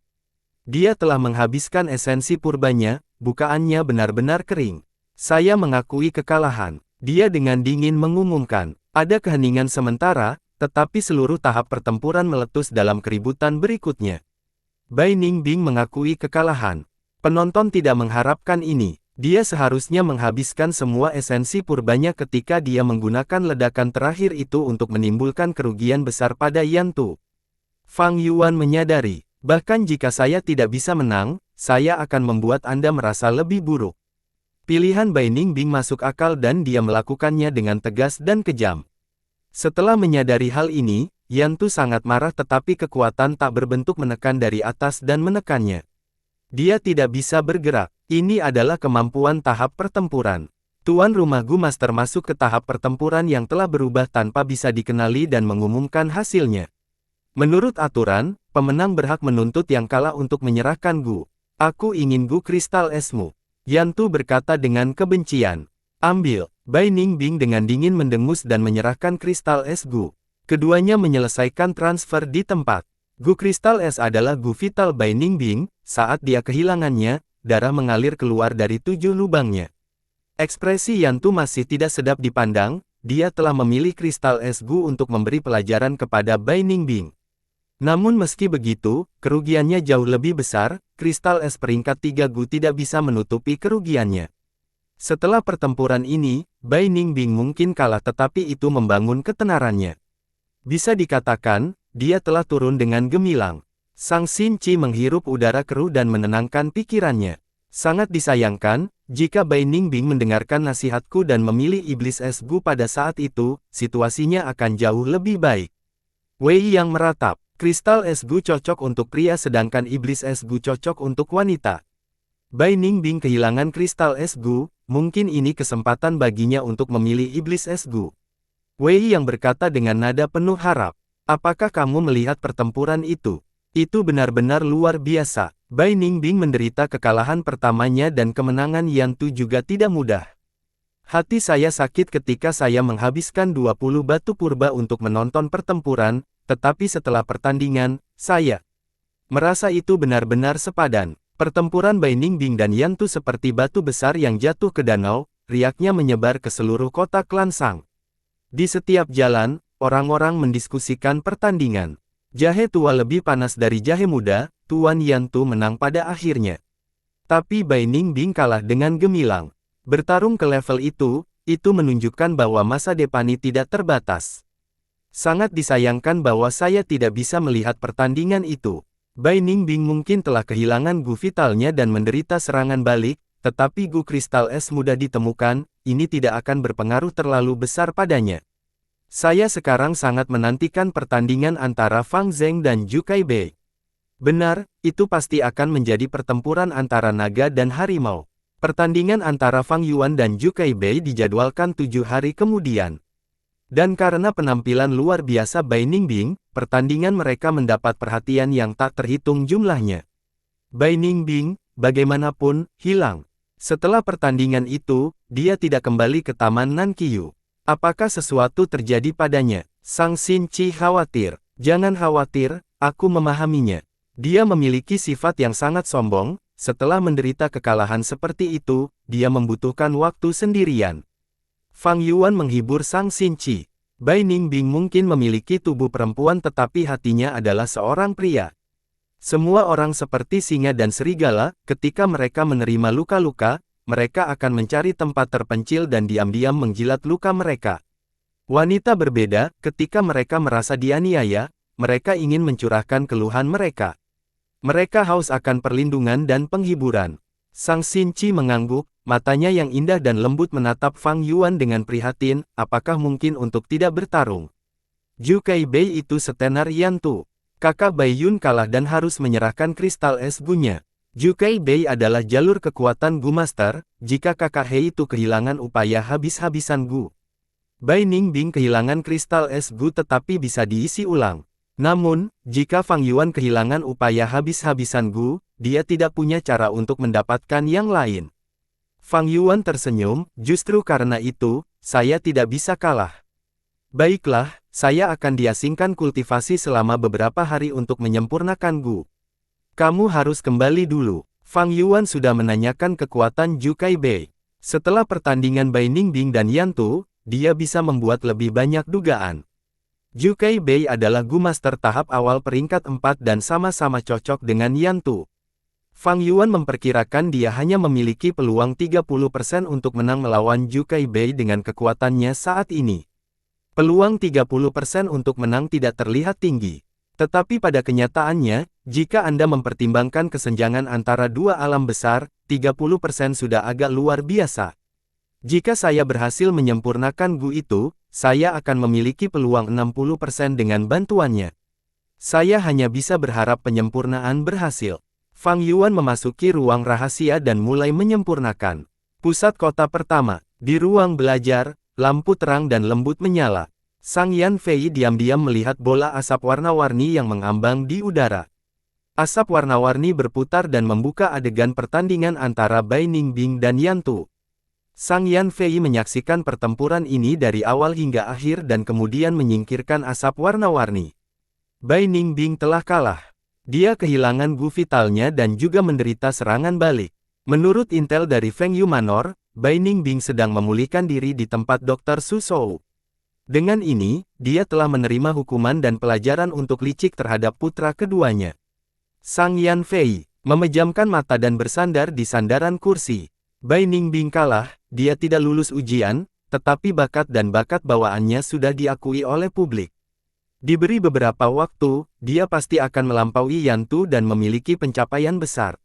Dia telah menghabiskan esensi purbanya, bukaannya benar-benar kering. Saya mengakui kekalahan. Dia dengan dingin mengumumkan. Ada keheningan sementara, tetapi seluruh tahap pertempuran meletus dalam keributan berikutnya. Bai Ningbing mengakui kekalahan. Penonton tidak mengharapkan ini. Dia seharusnya menghabiskan semua esensi purbanya ketika dia menggunakan ledakan terakhir itu untuk menimbulkan kerugian besar pada Yan Tu. Fang Yuan menyadari, bahkan jika saya tidak bisa menang, saya akan membuat Anda merasa lebih buruk. Pilihan Bai Ningbing masuk akal dan dia melakukannya dengan tegas dan kejam. Setelah menyadari hal ini, Yan Tu sangat marah tetapi kekuatan tak berbentuk menekan dari atas dan menekannya. Dia tidak bisa bergerak. Ini adalah kemampuan tahap pertempuran. Tuan rumah Gu Master masuk ke tahap pertempuran yang telah berubah tanpa bisa dikenali dan mengumumkan hasilnya. Menurut aturan, pemenang berhak menuntut yang kalah untuk menyerahkan Gu. Aku ingin Gu kristal esmu. Yan Tu berkata dengan kebencian. Ambil. Bai Ningbing dengan dingin mendengus dan menyerahkan kristal es Gu. Keduanya menyelesaikan transfer di tempat. Gu kristal es adalah Gu vital Bai Ningbing. Saat dia kehilangannya, darah mengalir keluar dari 7 lubangnya. Ekspresi Yan Tu masih tidak sedap dipandang. Dia telah memilih kristal es Gu untuk memberi pelajaran kepada Bai Ningbing. Namun meski begitu, kerugiannya jauh lebih besar. Kristal es peringkat 3 Gu tidak bisa menutupi kerugiannya. Setelah pertempuran ini, Bai Ningbing mungkin kalah tetapi itu membangun ketenarannya. Bisa dikatakan, dia telah turun dengan gemilang. Sang Xin Qi menghirup udara keruh dan menenangkan pikirannya. Sangat disayangkan, jika Bai Ningbing mendengarkan nasihatku dan memilih iblis es Gu pada saat itu, situasinya akan jauh lebih baik. Wei yang meratap, kristal es Gu cocok untuk pria sedangkan iblis es Gu cocok untuk wanita. Bai Ningbing kehilangan kristal es Gu, mungkin ini kesempatan baginya untuk memilih iblis es Gu. Wei yang berkata dengan nada penuh harap. Apakah kamu melihat pertempuran itu? Itu benar-benar luar biasa. Bai Ningbing menderita kekalahan pertamanya dan kemenangan Yantu juga tidak mudah. Hati saya sakit ketika saya menghabiskan 20 batu purba untuk menonton pertempuran, tetapi setelah pertandingan, saya merasa itu benar-benar sepadan. Pertempuran Bai Ningbing dan Yantu seperti batu besar yang jatuh ke danau, riaknya menyebar ke seluruh kota klan Sang. Di setiap jalan, orang-orang mendiskusikan pertandingan. Jahe tua lebih panas dari jahe muda, Tuan Yantu menang pada akhirnya. Tapi Bai Ningbing kalah dengan gemilang. Bertarung ke level itu menunjukkan bahwa masa Depani tidak terbatas. Sangat disayangkan bahwa saya tidak bisa melihat pertandingan itu. Bai Ningbing mungkin telah kehilangan Gu vitalnya dan menderita serangan balik, tetapi Gu kristal es mudah ditemukan, ini tidak akan berpengaruh terlalu besar padanya. Saya sekarang sangat menantikan pertandingan antara Fang Zheng dan Jukai Bei. Benar, itu pasti akan menjadi pertempuran antara naga dan harimau. Pertandingan antara Fang Yuan dan Jukai Bei dijadwalkan 7 hari kemudian. Dan karena penampilan luar biasa Bai Ningbing, pertandingan mereka mendapat perhatian yang tak terhitung jumlahnya. Bai Ningbing, bagaimanapun, hilang. Setelah pertandingan itu, dia tidak kembali ke Taman Nanqiu. Apakah sesuatu terjadi padanya? Sang Xinqi khawatir. Jangan khawatir, aku memahaminya. Dia memiliki sifat yang sangat sombong, setelah menderita kekalahan seperti itu, dia membutuhkan waktu sendirian. Fang Yuan menghibur Sang Xinqi. Bai Ningbing mungkin memiliki tubuh perempuan tetapi hatinya adalah seorang pria. Semua orang seperti singa dan serigala, ketika mereka menerima luka-luka, mereka akan mencari tempat terpencil dan diam-diam menjilat luka mereka. Wanita berbeda, ketika mereka merasa dianiaya, mereka ingin mencurahkan keluhan mereka. Mereka haus akan perlindungan dan penghiburan. Sang Xinqi mengangguk, matanya yang indah dan lembut menatap Fang Yuan dengan prihatin, apakah mungkin untuk tidak bertarung? Jukai Bei itu setenar Yantu. Kakak Bai Yun kalah dan harus menyerahkan kristal es Gu-nya. Jukai Bei adalah jalur kekuatan Gu Master, jika kakak He itu kehilangan upaya habis-habisan Gu. Bai Ningbing kehilangan kristal es Gu tetapi bisa diisi ulang. Namun, jika Fang Yuan kehilangan upaya habis-habisan Gu, dia tidak punya cara untuk mendapatkan yang lain. Fang Yuan tersenyum, justru karena itu, saya tidak bisa kalah. Baiklah, saya akan diasingkan kultivasi selama beberapa hari untuk menyempurnakan Gu. Kamu harus kembali dulu. Fang Yuan sudah menanyakan kekuatan Jukai Bei. Setelah pertandingan Bai Ningbing dan Yantu, dia bisa membuat lebih banyak dugaan. Jukai Bei adalah Gu Master tahap awal peringkat 4 dan sama-sama cocok dengan Yantu. Fang Yuan memperkirakan dia hanya memiliki peluang 30% untuk menang melawan Jukai Bei dengan kekuatannya saat ini. Peluang 30% untuk menang tidak terlihat tinggi. Tetapi pada kenyataannya, jika Anda mempertimbangkan kesenjangan antara dua alam besar, 30% sudah agak luar biasa. Jika saya berhasil menyempurnakan Gu itu, saya akan memiliki peluang 60% dengan bantuannya. Saya hanya bisa berharap penyempurnaan berhasil. Fang Yuan memasuki ruang rahasia dan mulai menyempurnakan. Pusat kota pertama, di ruang belajar, lampu terang dan lembut menyala. Sang Yan Fei diam-diam melihat bola asap warna-warni yang mengambang di udara. Asap warna-warni berputar dan membuka adegan pertandingan antara Bai Ningbing dan Yantu. Sang Yan Fei menyaksikan pertempuran ini dari awal hingga akhir dan kemudian menyingkirkan asap warna-warni. Bai Ningbing telah kalah. Dia kehilangan Gu vitalnya dan juga menderita serangan balik. Menurut intel dari Feng Yu Manor, Bai Ningbing sedang memulihkan diri di tempat Dr. Su Shou. Dengan ini, dia telah menerima hukuman dan pelajaran untuk licik terhadap putra keduanya. Sang Yan Fei memejamkan mata dan bersandar di sandaran kursi. Bai Ningbing kalah, dia tidak lulus ujian, tetapi bakat dan bakat bawaannya sudah diakui oleh publik. Diberi beberapa waktu, dia pasti akan melampaui Yantu dan memiliki pencapaian besar.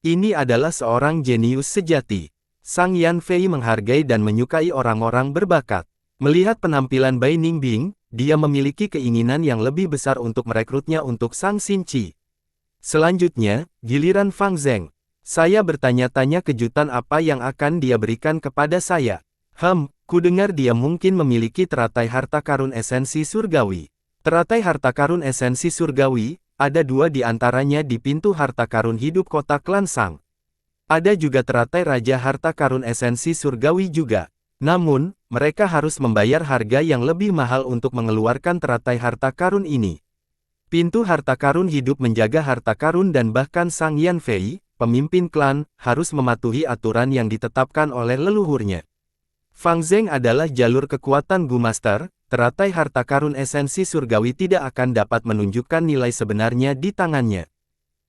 Ini adalah seorang jenius sejati. Sang Yan Fei menghargai dan menyukai orang-orang berbakat. Melihat penampilan Bai Ningbing, dia memiliki keinginan yang lebih besar untuk merekrutnya untuk Sang Xinqi. Selanjutnya, giliran Fang Zheng. Saya bertanya-tanya kejutan apa yang akan dia berikan kepada saya. Kudengar dia mungkin memiliki teratai harta karun esensi surgawi. Teratai harta karun esensi surgawi, ada 2 di antaranya di pintu harta karun hidup kota klan Sang. Ada juga teratai raja harta karun esensi surgawi juga. Namun, mereka harus membayar harga yang lebih mahal untuk mengeluarkan teratai harta karun ini. Pintu harta karun hidup menjaga harta karun dan bahkan Sang Yanfei, pemimpin klan, harus mematuhi aturan yang ditetapkan oleh leluhurnya. Fang Zeng adalah jalur kekuatan Gu Master, teratai harta karun esensi surgawi tidak akan dapat menunjukkan nilai sebenarnya di tangannya.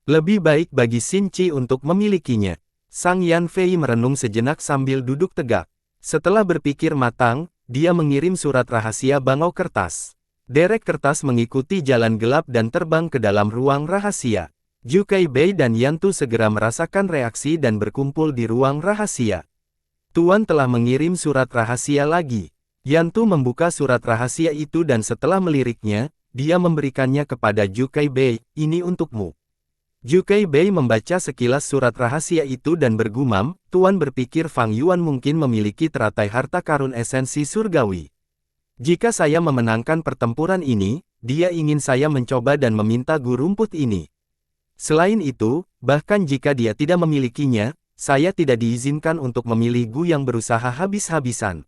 Lebih baik bagi Xin Qi untuk memilikinya. Sang Yanfei merenung sejenak sambil duduk tegak. Setelah berpikir matang, dia mengirim surat rahasia bangau kertas. Derek kertas mengikuti jalan gelap dan terbang ke dalam ruang rahasia. Zhu Kaibei dan Yantu segera merasakan reaksi dan berkumpul di ruang rahasia. Tuan telah mengirim surat rahasia lagi. Yantu membuka surat rahasia itu dan setelah meliriknya, dia memberikannya kepada Zhu Kaibei, "Ini untukmu." Zhu Kaibei membaca sekilas surat rahasia itu dan bergumam, "Tuan berpikir Fang Yuan mungkin memiliki teratai harta karun esensi surgawi. Jika saya memenangkan pertempuran ini, dia ingin saya mencoba dan meminta gu rumput ini. Selain itu, bahkan jika dia tidak memilikinya, saya tidak diizinkan untuk memilih gu yang berusaha habis-habisan."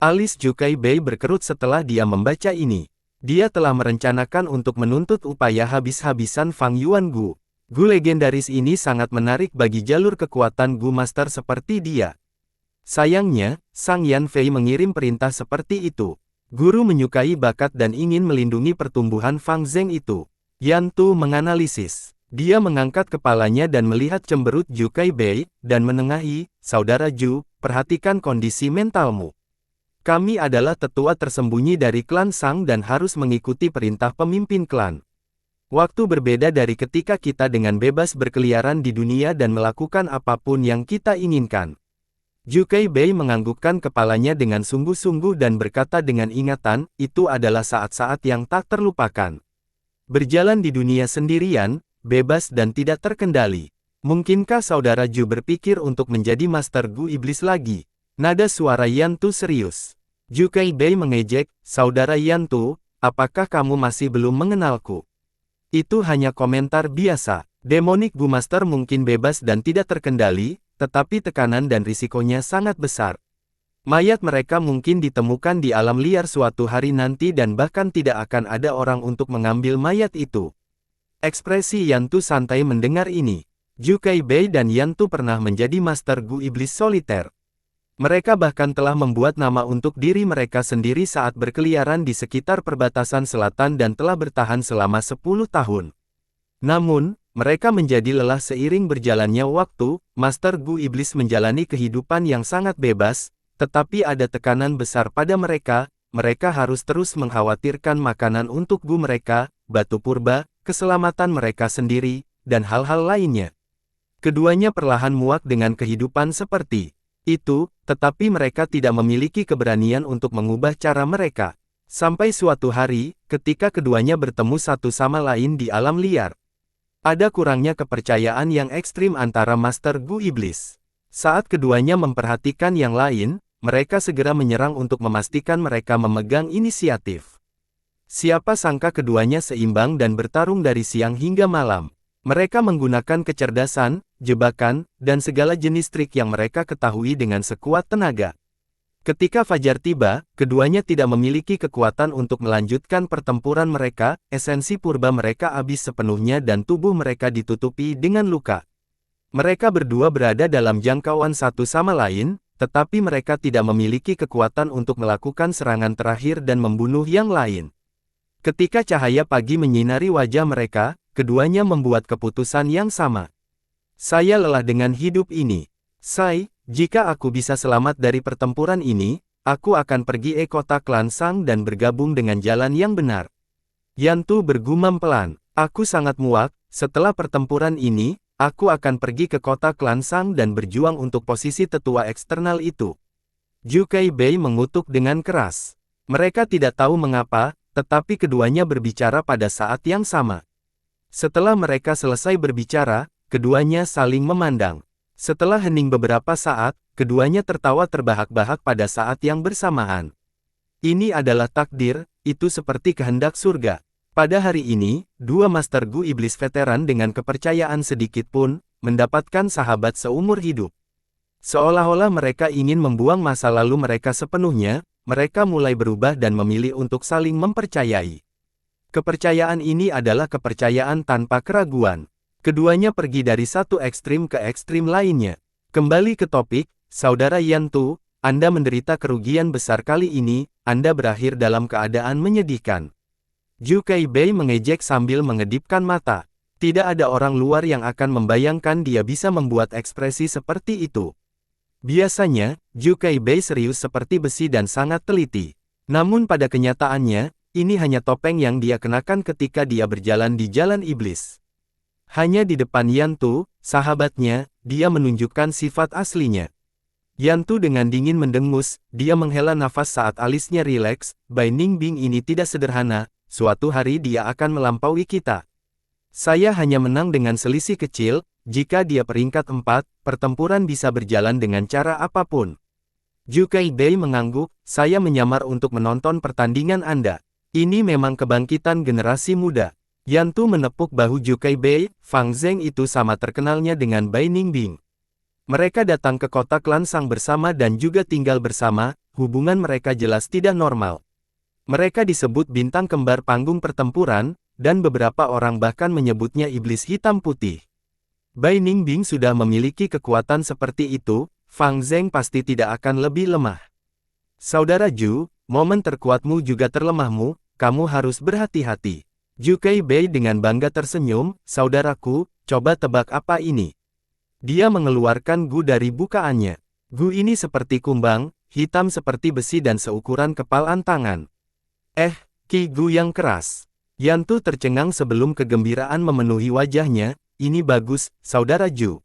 Alis Zhu Kaibei berkerut setelah dia membaca ini. Dia telah merencanakan untuk menuntut upaya habis-habisan Fang Yuan Gu. Gu legendaris ini sangat menarik bagi jalur kekuatan Gu Master seperti dia. Sayangnya, Sang Yanfei mengirim perintah seperti itu. Guru menyukai bakat dan ingin melindungi pertumbuhan Fang Zeng itu. Yantu menganalisis. Dia mengangkat kepalanya dan melihat cemberut Zhu Kaibei, dan menengahi, "Saudara Zhu, perhatikan kondisi mentalmu. Kami adalah tetua tersembunyi dari klan Sang dan harus mengikuti perintah pemimpin klan. Waktu berbeda dari ketika kita dengan bebas berkeliaran di dunia dan melakukan apapun yang kita inginkan." Zhu Kaibei menganggukkan kepalanya dengan sungguh-sungguh dan berkata dengan ingatan, "Itu adalah saat-saat yang tak terlupakan. Berjalan di dunia sendirian, bebas dan tidak terkendali. Mungkinkah saudara Zhu berpikir untuk menjadi Master Gu Iblis lagi?" Nada suara Yantu serius. Zhu Kaibei mengejek, "Saudara Yantu, apakah kamu masih belum mengenalku? Itu hanya komentar biasa. Demonic Gu Master mungkin bebas dan tidak terkendali, tetapi tekanan dan risikonya sangat besar. Mayat mereka mungkin ditemukan di alam liar suatu hari nanti dan bahkan tidak akan ada orang untuk mengambil mayat itu." Ekspresi Yantu santai mendengar ini. Zhu Kaibei dan Yantu pernah menjadi Master Gu Iblis soliter. Mereka bahkan telah membuat nama untuk diri mereka sendiri saat berkeliaran di sekitar perbatasan selatan dan telah bertahan selama 10 tahun. Namun, mereka menjadi lelah seiring berjalannya waktu. Master Gu Iblis menjalani kehidupan yang sangat bebas, tetapi ada tekanan besar pada mereka. Mereka harus terus mengkhawatirkan makanan untuk Gu mereka, batu purba, keselamatan mereka sendiri, dan hal-hal lainnya. Keduanya perlahan muak dengan kehidupan seperti itu, tetapi mereka tidak memiliki keberanian untuk mengubah cara mereka. Sampai suatu hari, ketika keduanya bertemu satu sama lain di alam liar. Ada kurangnya kepercayaan yang ekstrim antara Master Gu Iblis. Saat keduanya memperhatikan yang lain, mereka segera menyerang untuk memastikan mereka memegang inisiatif. Siapa sangka keduanya seimbang dan bertarung dari siang hingga malam. Mereka menggunakan kecerdasan, jebakan, dan segala jenis trik yang mereka ketahui dengan sekuat tenaga. Ketika fajar tiba, keduanya tidak memiliki kekuatan untuk melanjutkan pertempuran mereka, esensi purba mereka habis sepenuhnya dan tubuh mereka ditutupi dengan luka. Mereka berdua berada dalam jangkauan satu sama lain, tetapi mereka tidak memiliki kekuatan untuk melakukan serangan terakhir dan membunuh yang lain. Ketika cahaya pagi menyinari wajah mereka, keduanya membuat keputusan yang sama. "Saya lelah dengan hidup ini. Jika aku bisa selamat dari pertempuran ini, aku akan pergi ke kota klan Sang dan bergabung dengan jalan yang benar." Yantu bergumam pelan, "Aku sangat muak, setelah pertempuran ini, aku akan pergi ke kota klan Sang dan berjuang untuk posisi tetua eksternal itu." Zhu Kaibei mengutuk dengan keras. Mereka tidak tahu mengapa, tetapi keduanya berbicara pada saat yang sama. Setelah mereka selesai berbicara, keduanya saling memandang. Setelah hening beberapa saat, keduanya tertawa terbahak-bahak pada saat yang bersamaan. "Ini adalah takdir," itu seperti kehendak surga. Pada hari ini, dua Master Gu Iblis veteran dengan kepercayaan sedikit pun, mendapatkan sahabat seumur hidup. Seolah-olah mereka ingin membuang masa lalu mereka sepenuhnya, mereka mulai berubah dan memilih untuk saling mempercayai. Kepercayaan ini adalah kepercayaan tanpa keraguan. Keduanya pergi dari satu ekstrim ke ekstrim lainnya. Kembali ke topik, Saudara Yan Tu, Anda menderita kerugian besar kali ini, Anda berakhir dalam keadaan menyedihkan. Zhu Keibei mengejek sambil mengedipkan mata. Tidak ada orang luar yang akan membayangkan dia bisa membuat ekspresi seperti itu. Biasanya, Zhu Keibei serius seperti besi dan sangat teliti. Namun pada kenyataannya, ini hanya topeng yang dia kenakan ketika dia berjalan di jalan iblis. Hanya di depan Yan Tu, sahabatnya, dia menunjukkan sifat aslinya. Yan Tu dengan dingin mendengus, dia menghela nafas saat alisnya rileks. Bai Ningbing ini tidak sederhana, suatu hari dia akan melampaui kita. Saya hanya menang dengan selisih kecil, jika dia peringkat 4, pertempuran bisa berjalan dengan cara apapun. Zhu Keibei mengangguk, saya menyamar untuk menonton pertandingan Anda. Ini memang kebangkitan generasi muda. Yan Tu menepuk bahu Zhu Keibei, Fang Zheng itu sama terkenalnya dengan Bai Ningbing. Mereka datang ke kota Klansang bersama dan juga tinggal bersama, hubungan mereka jelas tidak normal. Mereka disebut bintang kembar panggung pertempuran, dan beberapa orang bahkan menyebutnya iblis hitam putih. Bai Ningbing sudah memiliki kekuatan seperti itu, Fang Zheng pasti tidak akan lebih lemah. Saudara Zhu, momen terkuatmu juga terlemahmu, kamu harus berhati-hati. Zhu Keibei dengan bangga tersenyum, saudaraku, coba tebak apa ini? Dia mengeluarkan gu dari bukaannya. Gu ini seperti kumbang, hitam seperti besi dan seukuran kepalan tangan. Ki gu yang keras. Yan Tu tercengang sebelum kegembiraan memenuhi wajahnya. Ini bagus, Saudara Zhu.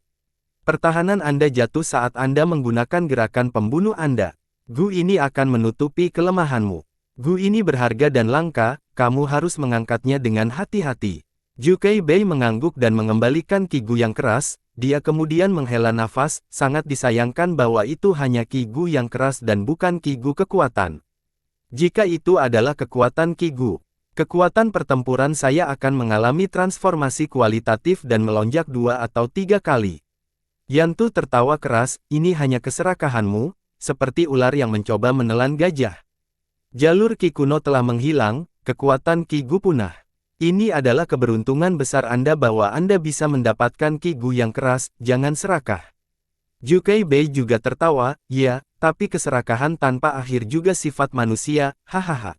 Pertahanan Anda jatuh saat Anda menggunakan gerakan pembunuh Anda. Gu ini akan menutupi kelemahanmu. Gu ini berharga dan langka, kamu harus mengangkatnya dengan hati-hati. Zhu Keibei mengangguk dan mengembalikan Ki Gu yang keras, dia kemudian menghela nafas, sangat disayangkan bahwa itu hanya Ki Gu yang keras dan bukan Ki Gu kekuatan. Jika itu adalah kekuatan Ki Gu, kekuatan pertempuran saya akan mengalami transformasi kualitatif dan melonjak 2 atau 3 kali. Yan Tu tertawa keras, ini hanya keserakahanmu, seperti ular yang mencoba menelan gajah. Jalur Ki kuno telah menghilang, kekuatan Ki Gu punah. Ini adalah keberuntungan besar Anda bahwa Anda bisa mendapatkan Ki Gu yang keras, jangan serakah. Zhu Keibei juga tertawa, ya, tapi keserakahan tanpa akhir juga sifat manusia, hahaha.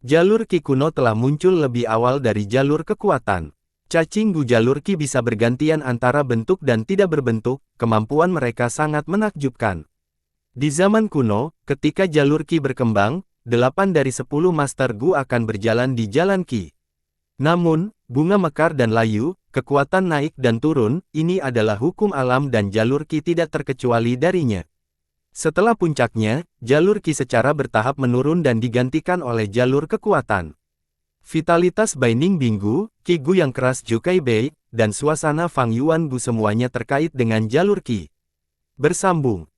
Jalur Ki kuno telah muncul lebih awal dari jalur kekuatan. Cacing Gu jalur Ki bisa bergantian antara bentuk dan tidak berbentuk, kemampuan mereka sangat menakjubkan. Di zaman kuno, ketika jalur Ki berkembang, 8 dari 10 Master Gu akan berjalan di jalan Ki. Namun, bunga mekar dan layu, kekuatan naik dan turun, ini adalah hukum alam dan jalur Ki tidak terkecuali darinya. Setelah puncaknya, jalur Ki secara bertahap menurun dan digantikan oleh jalur kekuatan. Vitalitas Bai Ningbing Gu, Ki Gu yang keras Zhu Keibei, dan suasana Fang Yuan Gu semuanya terkait dengan jalur Ki. Bersambung.